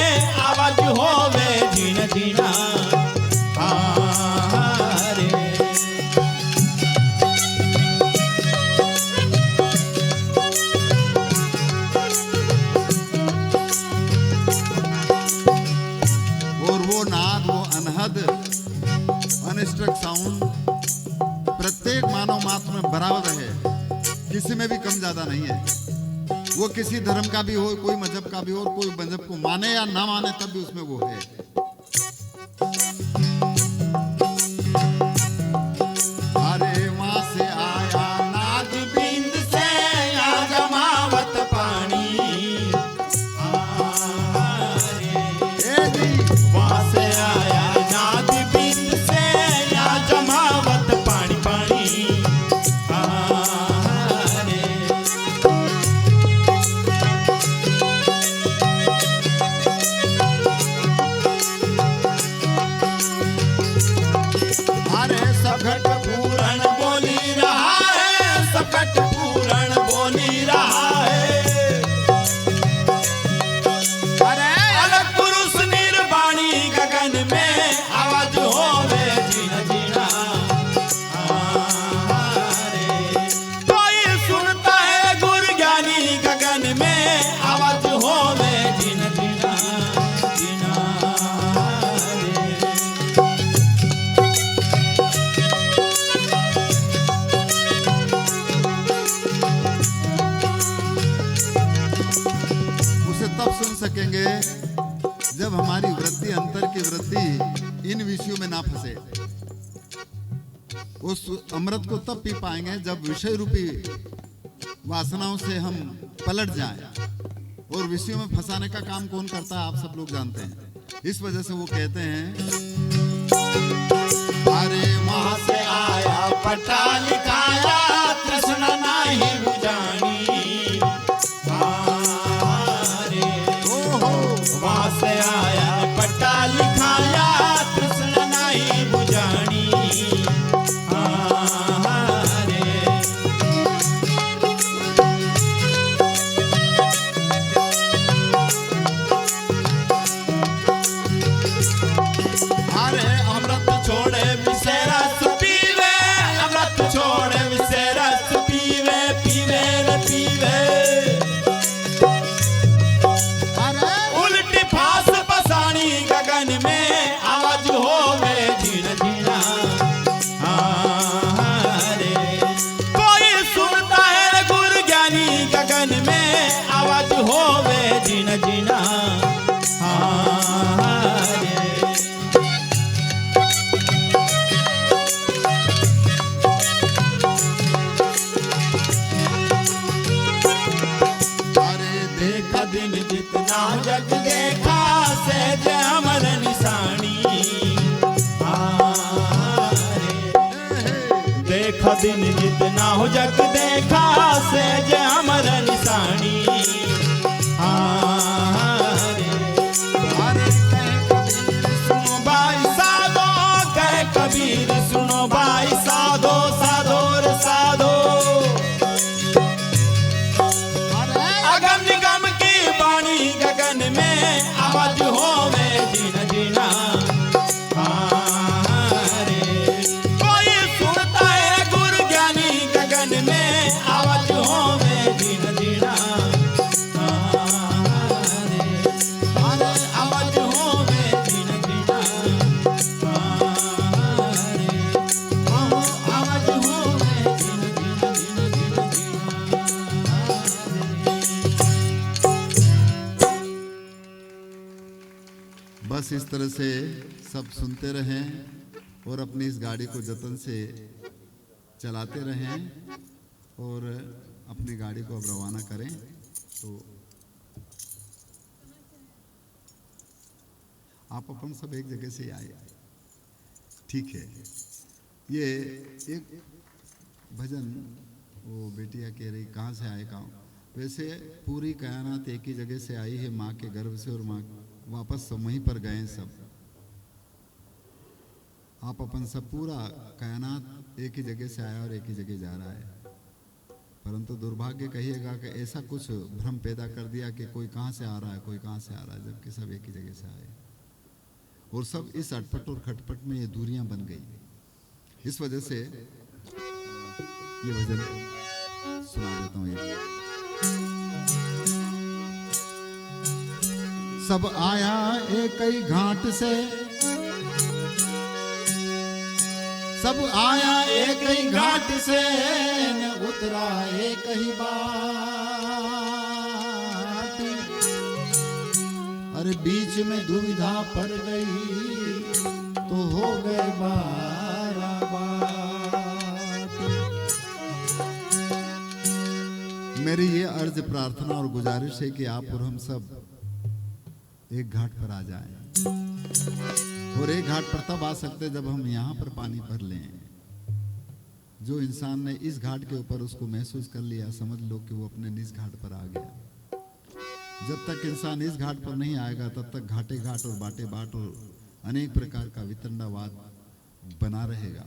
में आवाज होवे झीण झीणा रे। और वो नाद, वो अनहद अनस्ट्रक साउंड प्रत्येक मानव मात्र में बराबर है, किसी में भी कम ज्यादा नहीं है। वो किसी धर्म का भी हो, कोई मजहब का भी हो, और कोई मजहब को माने या ना माने तब भी उसमें वो है। अरे वहां से आया नाद बिंद से या जमावत पानी वहां से आया नाद बिंद से या जमावत पानी पानी अरे सकट पूरण बोली रहा है, सकट पूरण बोली रहा है। अरे अलग पुरुष निर्वाणी गगन में आवाज होवे झीण झीणा रे। कोई सुनता है गुरु ज्ञानी गगन में आवाज होवे झीण झीणा झीणा रे। उसे तब सुन सकेंगे जब हमारी वृत्ति, अंतर की वृत्ति इन विषयों में ना फंसे। उस अमृत को तब पी पाएंगे जब विषय रूपी वासनाओं से हम पलट जाएं। और विषयों में फंसाने का काम कौन करता है, आप सब लोग जानते हैं। इस वजह से वो कहते हैं, अरे वहां से आया पटा लिखाया कृष्ण नाही बुझानी रे। वहां से आया पटा लिखाया कृष्ण नाही बुझानी रे। अरे अमृत छोड़े विषय रस पीवे, अमृत छोड़े विषय रस पीवे पीवे रे पीवे। अरे उल्टी फांस पसानी गगन में आवाज होवे झीण झीणा रे। कोई सुनता है गुरु ज्ञानी गगन में आवाज होवे झीण झीणा रे। अरे देखा दिन जितना जग देखा सहज अमर निशानी रे। देखा दिन जितना हो जग देखा सहज अमर निशानी रे। अरे सुनो भाई साधो कह कबीर, सुनो भाई साधो साधो रे साधो। अरे अगम निगम की वाणी गगन में आवाज होवे झीण झीणा रे। कोई सुनता है गुरु ज्ञानी गगन में आवाज होवे झीण झीणा रे। अरे आवाज होवे झीण झीणा रे। आवाज होवे झीण झीणा झीण झीणा बस इस तरह से सब सुनते रहें और अपनी इस गाड़ी को जतन से चलाते रहें और अपनी गाड़ी को अब रवाना करें। तो आप अपन सब एक जगह से आए, ठीक है। ये एक भजन वो बेटिया कह रही कहाँ से आए कहाँ, वैसे पूरी कायनात एक ही जगह से आई है माँ के गर्भ से, और माँ वापस सब वहीं पर गए सब। आप अपन सब पूरा कायनात एक ही जगह से आया और एक ही जगह जा रहा है। परंतु दुर्भाग्य कहिएगा कि ऐसा कुछ भ्रम पैदा कर दिया कि कोई कहाँ से आ रहा है, कोई कहाँ से आ रहा है, जबकि सब एक ही जगह से आए और सब इस अटपट और खटपट में ये दूरियां बन गई। इस वजह से ये भजन सुना देता हूँ। ये सब आया एक ही घाट से, सब आया एक ही घाट से, न उतरा एक ही बात। अरे बीच में दुविधा पड़ गई तो हो गए बारह बात। मेरी ये अर्ज प्रार्थना और गुजारिश है कि आप और हम सब एक घाट पर आ जाएं। और एक घाट पर तब आ सकते जब हम यहाँ पर पानी भर लें। जो इंसान ने इस घाट के ऊपर उसको महसूस कर लिया, समझ लो कि वो अपने निज घाट पर आ गया। जब तक इंसान इस घाट पर नहीं आएगा तब तक घाटे घाट और बाटे बाट और अनेक प्रकार का वितंडावाद बना रहेगा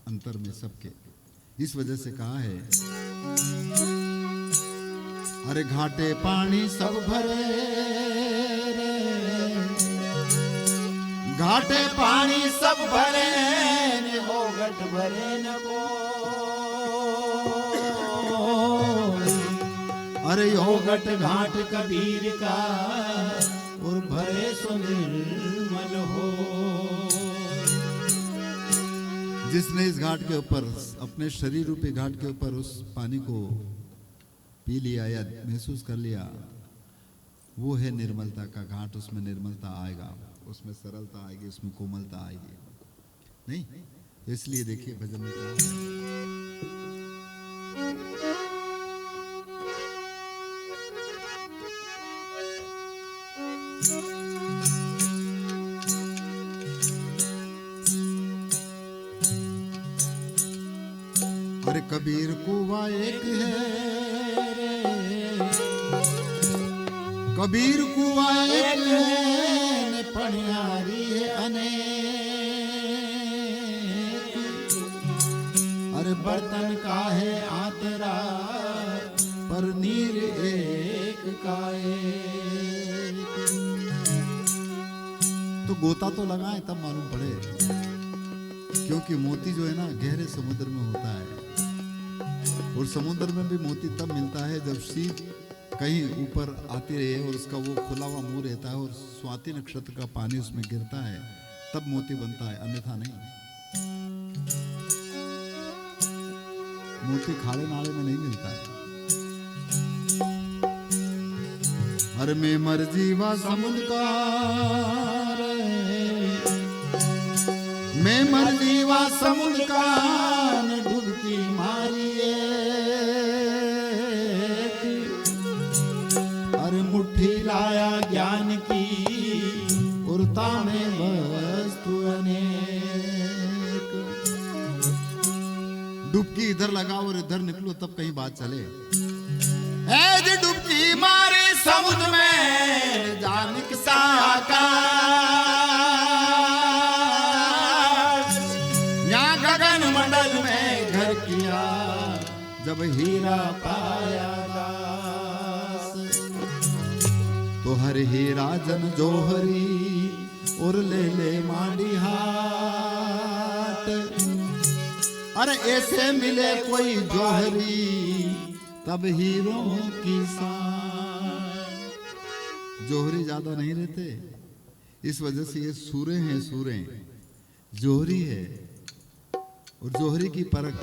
अंतर में सबके। इस वजह से कहा है, अरे घाटे पानी सब भरे रे, घाटे पानी सब भरे ने हो घट भरे न को। अरे हो घट घाट कबीर का और भरे सो निर्मल हो। जिसने इस घाट के ऊपर अपने शरीर रूपी घाट के ऊपर उस पानी को पी लिया या महसूस कर लिया, वो है निर्मलता का घाट। उसमें निर्मलता आएगा, उसमें सरलता आएगी, उसमें कोमलता आएगी। नहीं, इसलिए देखिए भजन में कहा अरे कबीर कुआं एक है रे, कबीर कुआं एक है, पनियारी है अनेक। अरे बर्तन का है आतरा पर नीर एक का एक। तो गोता तो लगाए तब मालूम पड़े, क्योंकि मोती जो है ना गहरे समुद्र में होता है। और समुद्र में भी मोती तब मिलता है जब शीत कहीं ऊपर आती रहे और उसका वो खुला हुआ मुंह रहता है और स्वाति नक्षत्र का पानी उसमें गिरता है, तब मोती बनता है, अन्यथा नहीं। मोती खाड़े नाले में नहीं मिलता है। अरे मैं मर जीवा समुद्र का रे, मैं मर जीवा समुद्र का ने डुबकी मारी। मुट्ठी लाया ज्ञान की उड़ता में वस्तु अनेक। डुबकी इधर लगाओ और इधर निकलो तब कहीं बात चले। ऐ डुबकी मारे समुद्र में जान किसा आकाश, यहाँ गगन मंडल में घर किया जब हीरा पाया। तो हर हीरा जन जोहरी और ले ले मांडी हाथ। अरे ऐसे मिले कोई जोहरी तब हीरों की साथ। जोहरी ज्यादा नहीं रहते, इस वजह से ये सूरे हैं। सूरे जोहरी है और जोहरी की परख,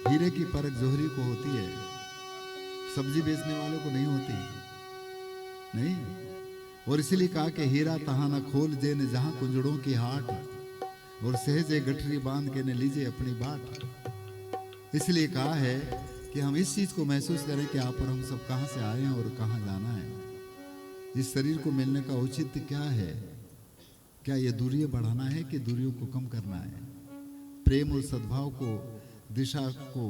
हीरे की परख जोहरी को होती है, सब्जी बेचने वालों को नहीं होती। नहीं, और इसीलिए कहा कि हीरा तहां न खोल जे ने जहां कुंजड़ों की हाट, और सहजे गठरी बांध के न लीजिए अपनी बाट। इसलिए कहा है कि हम इस चीज को महसूस करें कि आप और हम सब कहां से आए हैं और कहां जाना है। इस शरीर को मिलने का औचित्य क्या है? क्या ये दूरियां बढ़ाना है कि दूरियों को कम करना है? प्रेम और सद्भाव को, दिशा को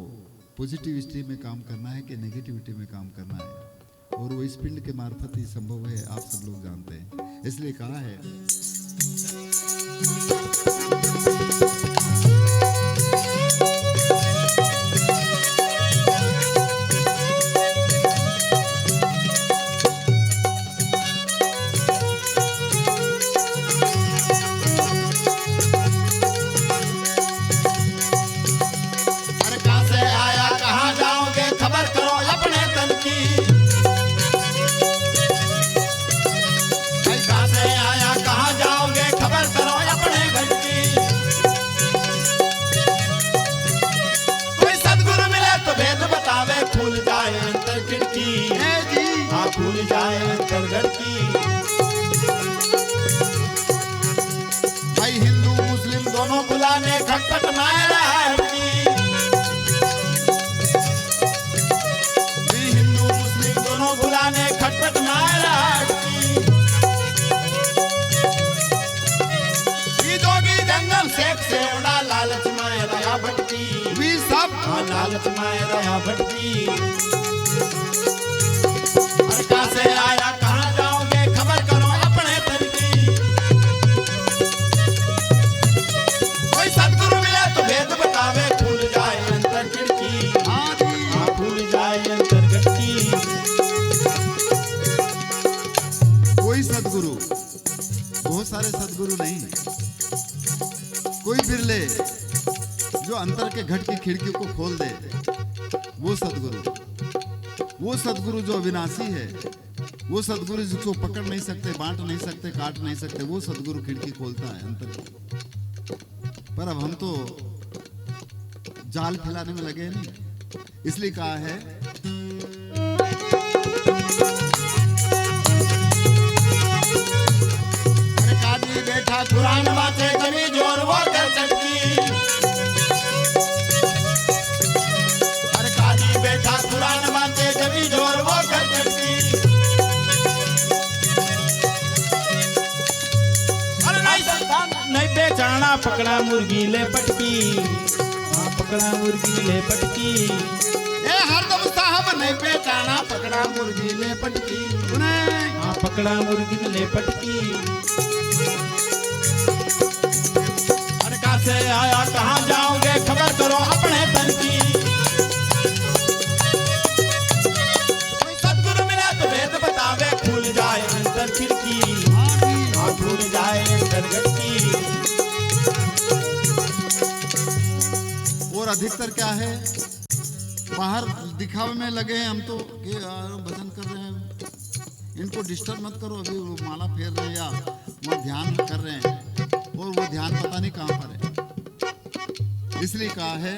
पॉजिटिविटी में काम करना है कि नेगेटिविटी में काम करना है? और वो इस पिंड के मार्फत ही संभव है, आप सब लोग जानते हैं। इसलिए कहा है एक सेवड़ा लालच में रहा भटकी, वी सब हाँ लालच में रहा भटकी। अरे कहाँ से आया कहाँ जाओगे खबर करो अपने तन की। कोई सतगुरु मिले तो भेद बतावे खुल जाए अंतर खिड़की, हाँ जी। हाँ खुल जाए अंतर खिड़की। कोई सदगुरु, बहुत सारे सदगुरु नहीं, कोई बिरले जो अंतर के घट की खिड़की को खोल दे, वो सदगुरु। वो सदगुरु जो अविनाशी है, वो सदगुरु जिसको पकड़ नहीं सकते, बांट नहीं सकते, काट नहीं सकते, वो सदगुरु खिड़की खोलता है अंतर की। पर अब हम तो जाल फैलाने में लगे नहीं, इसलिए कहा है अरे काजी बैठा कुरान बाते कभी जोर वो कर चटकी। अरे काजी बैठा कुरान बाते कभी जोर वो कर चटकी। अरे नहीं बेचाना पकड़ा मुर्गी ले पटकी, हाँ पकड़ा मुर्गी ले पटकी। ए हरदम साहब नहीं बेचाना पकड़ा मुर्गी ले पटकी, हाँ पकड़ा मुर्गी ले पटकी। अरे कहाँ से आया कहाँ जाओगे खबर करो अपने तन की। कोई सतगुरु मिला तो भेद बतावे खुल जाए अंतर खिड़की, हाँ खुल जाए अंतर खिड़की। और अधिकतर क्या है, बाहर दिखावे में लगे हैं हम तो कि यार भजन कर रहे हैं, इनको डिस्टर्ब मत करो, अभी वो माला फेर रहे हैं या वो ध्यान कर रहे हैं, और वो ध्यान पता नहीं कहाँ पर है। इसलिए कहा है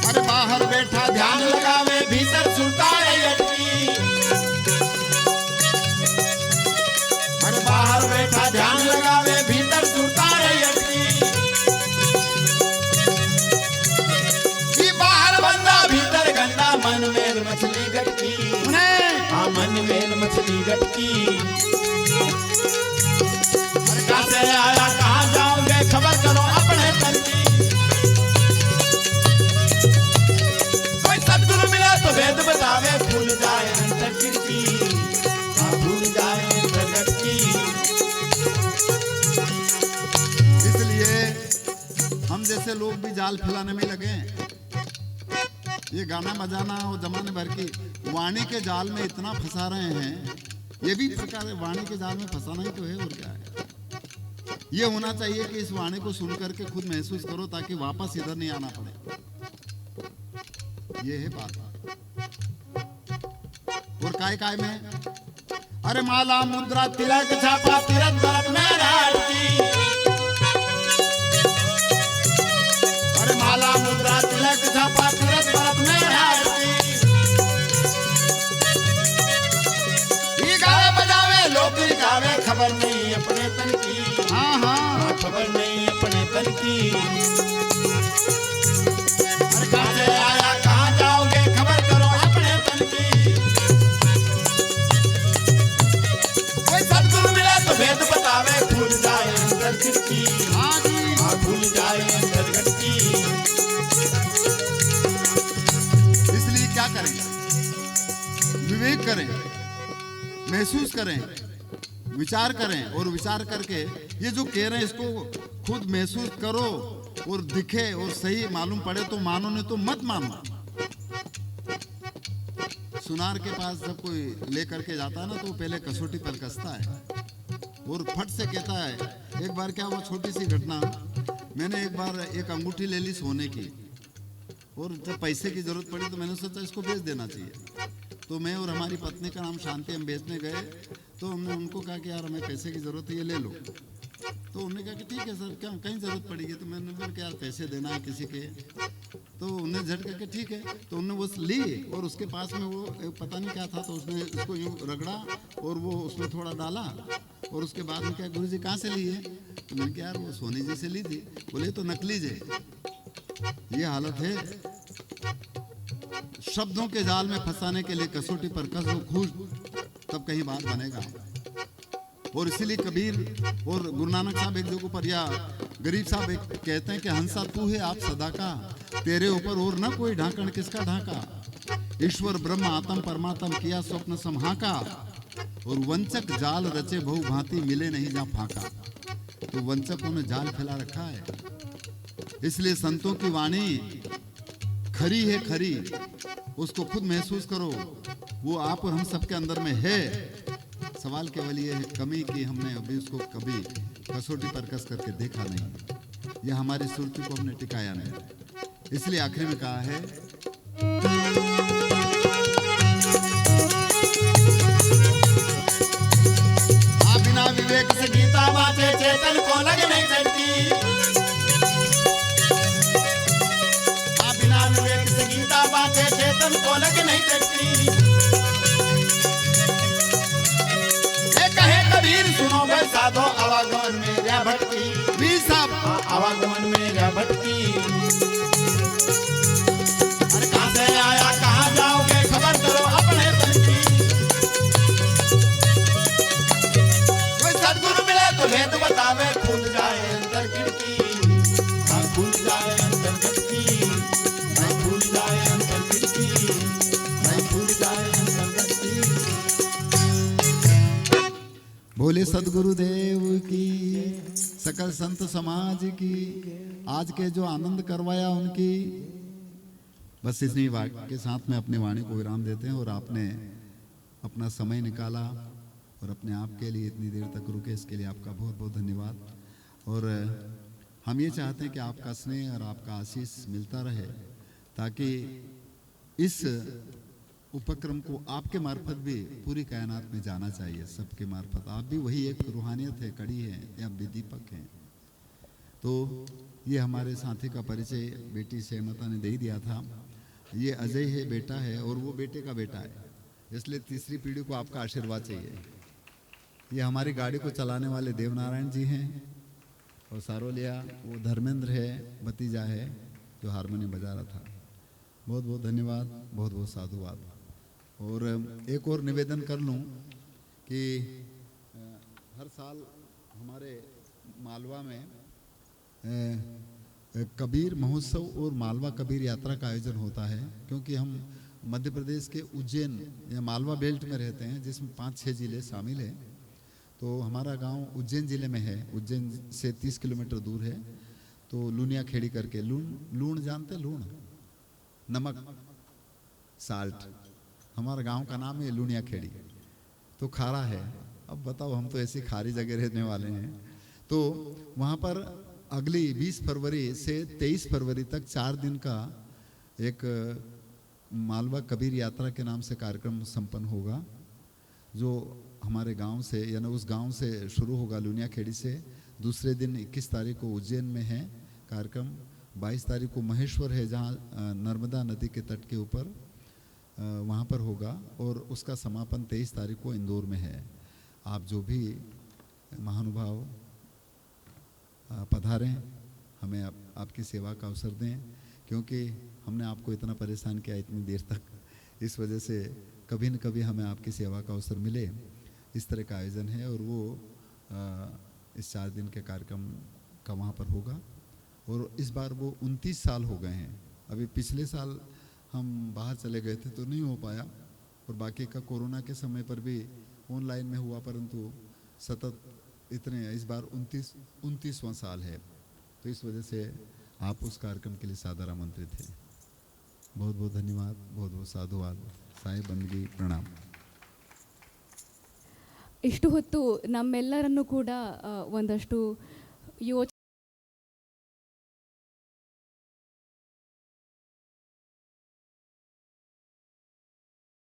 अरे बाहर बैठा ध्यान लगावे भीतर सुनता है अटकी। अरे बाहर बैठा ध्यान लगावे भीतर सुनता है अटकी। ये बाहर बंदा भीतर गंदा मन में मछली गटकी, हाँ मन में मछली गटकी। अरे कहाँ से आया कहाँ जाओगे खबर करो अपने तन की। कोई सतगुरु मिला तो वेद बतावे भूल जाए अंतर खिड़की, हाँ भूल जाए अंतर खिड़की। इसलिए हम जैसे लोग भी जाल फैलाने में लगे हैं। ये गाना बजाना और जमाने भर की वाणी के जाल में इतना फंसा रहे हैं, ये भी प्रकार है, वाणी के जाल में फंसाना ही तो है, और क्या है। ये होना चाहिए कि इस वाणी को सुन करके खुद महसूस करो, ताकि वापस इधर नहीं आना पड़े। ये है बात। और काय में अरे माला मुद्रा तिलक छापा तिरक दर्द में राटती। अरे माला मुद्रा तिलक छापा तिरक दर्द में राटती। ये गावे बजावे लोग गावे खबर नहीं अपने तन की, हाँ हाँ खबर नहीं अपने तन की। अरे कहाँ से आया कहाँ जाओगे खबर करो अपने तन की। कोई सतगुरु मिले तो भेद बतावे खुल जाए अंतर खिड़की, हाँ जी। हाँ खुल जाए अंतर खिड़की। इसलिए क्या करें, विवेक करें, महसूस करें, विचार करें, और विचार करके ये जो कह रहे हैं इसको खुद महसूस करो, और दिखे और सही मालूम पड़े तो मानो, नहीं तो मत मानो। सुनार के पास जब कोई ले करके जाता है ना, तो वो पहले कसौटी पर कसता है और फट से कहता है। एक बार क्या हुआ, छोटी सी घटना, मैंने एक बार एक अंगूठी ले ली सोने की, और जब पैसे की जरूरत पड़ी तो मैंने सोचा इसको बेच देना चाहिए। तो मैं और हमारी पत्नी का नाम शांति, हम बेचने गए, तो हमने उनको कहा कि यार हमें पैसे की जरूरत है, ये ले लो। तो उन्होंने कहा कि ठीक है सर, क्या कहीं जरूरत पड़ेगी। तो मैंने बोला कि यार पैसे देना है किसी के, तो उन्हें झट करके ठीक है। तो उन्होंने वो ली, और उसके पास में वो पता नहीं क्या था, तो उसने उसको यूँ रगड़ा और वो उसमें थोड़ा डाला, और उसके बाद में क्या, गुरुजी कहाँ से ली है? तो मैंने कहा यार वो सोनी जी से ली थी। बोले तो नकली जे। ये हालत है। शब्दों के जाल में फंसाने के लिए कसौटी पर कस, खूब तब कहीं बात बनेगा। और इसीलिए कबीर और गुरु नानक साहब एक जगह पर या गरीब साहब एक कहते हैं कि हंसा तू है आप सदा का, तेरे ऊपर और ना कोई ढांकन किसका ढाका। ईश्वर ब्रह्म आत्म परमात्म किया स्वप्न समहाका, और वंचक जाल रचे बहु भांति मिले नहीं जा फाका। तो वंचकों ने जाल फैला रखा है। इसलिए संतों की वाणी खरी है खरी, उसको खुद महसूस करो, वो आप और हम सबके अंदर में है। सवाल केवल ये है कमी की हमने अभी उसको कभी कसौटी पर कस करके देखा नहीं, यह हमारी सुरती को हमने टिकाया नहीं। इसलिए आखिर में कहा है बिना विवेक से गीता बाजे चेतन को लग नहीं सकती। बिना विवेक से गीता बाजे चेतन को लग नहीं सकती। कहे कबीर सुनो बे साधो आवागमन में रा भटकी। भी साहब आवागमन में रा भटकी। अरे कहां से आया कहां जाओगे खबर करो अपने तन की। कोई सद्गुरु मिले तो भेद बतावे, खुल जाए अंतर खिड़की। हाँ खुल जाए अंतर खिड़की, नहीं खुल जाए अंतर खिड़की, नहीं खुल जाए अंतर खिड़की। बोले सदगुरुदेव की, सकल संत समाज की, आज के जो आनंद करवाया उनकी। बस इतनी वाक्य के साथ में अपनी वाणी को विराम देते हैं। और आपने अपना समय निकाला और अपने आप के लिए इतनी देर तक रुके, इसके लिए आपका बहुत बहुत धन्यवाद। और हम ये चाहते हैं कि आपका स्नेह और आपका आशीष मिलता रहे, ताकि इस उपक्रम को आपके मार्फत भी पूरी कायनात में जाना चाहिए, सबके मार्फत। आप भी वही एक रूहानियत है, कड़ी है या दीपक हैं। तो ये हमारे साथी का परिचय बेटी सेमता ने दे ही दिया था। ये अजय है, बेटा है, और वो बेटे का बेटा है, इसलिए तीसरी पीढ़ी को आपका आशीर्वाद चाहिए। ये हमारी गाड़ी को चलाने वाले देवनारायण जी हैं, और सारोलिया वो धर्मेंद्र है, भतीजा है जो हारमोनियम बजा रहा था। बहुत बहुत धन्यवाद, बहुत बहुत साधुवाद। और एक और निवेदन कर लूं कि हर साल हमारे मालवा में कबीर महोत्सव और मालवा कबीर यात्रा का आयोजन होता है, क्योंकि हम मध्य प्रदेश के उज्जैन या मालवा बेल्ट में रहते हैं, जिसमें 5-6 जिले शामिल हैं। तो हमारा गांव उज्जैन जिले में है, उज्जैन से 30 किलोमीटर दूर है। तो लूनिया खेड़ी करके, लूण जानते, लूण नमक, साल्ट, हमारा गांव का नाम है लूनिया खेड़ी। तो खारा है। अब बताओ, हम तो ऐसी खारी जगह रहने वाले हैं। तो वहाँ पर अगली 20 फरवरी से 23 फरवरी तक 4 दिन का एक मालवा कबीर यात्रा के नाम से कार्यक्रम संपन्न होगा, जो हमारे गांव से यानी उस गांव से शुरू होगा, लूनिया खेड़ी से। दूसरे दिन 21 तारीख को उज्जैन में है कार्यक्रम। 22 तारीख को महेश्वर है, जहाँ नर्मदा नदी के तट के ऊपर वहाँ पर होगा। और उसका समापन 23 तारीख को इंदौर में है। आप जो भी महानुभाव पधारें, हमें आपकी सेवा का अवसर दें, क्योंकि हमने आपको इतना परेशान किया इतनी देर तक। इस वजह से कभी न कभी हमें आपकी सेवा का अवसर मिले, इस तरह का आयोजन है। और वो इस 4 दिन के कार्यक्रम का वहाँ पर होगा। और इस बार वो 29 साल हो गए हैं। अभी पिछले साल हम बाहर चले गए थे तो नहीं हो पाया, और बाकी का कोरोना के समय पर भी ऑनलाइन में हुआ, परंतु सतत इतने इस बार 29वां साल है। तो इस वजह से आप उस कार्यक्रम के लिए सादर आमंत्रित हैं। बहुत बहुत धन्यवाद, बहुत बहुत साधुवाद, साहेब बंदगी प्रणाम। ಇಷ್ಟು ಹೊತ್ತು ನಮ್ಮೆಲ್ಲರನ್ನು ಕೂಡ ಒಂದಷ್ಟು ಯೋಚನೆ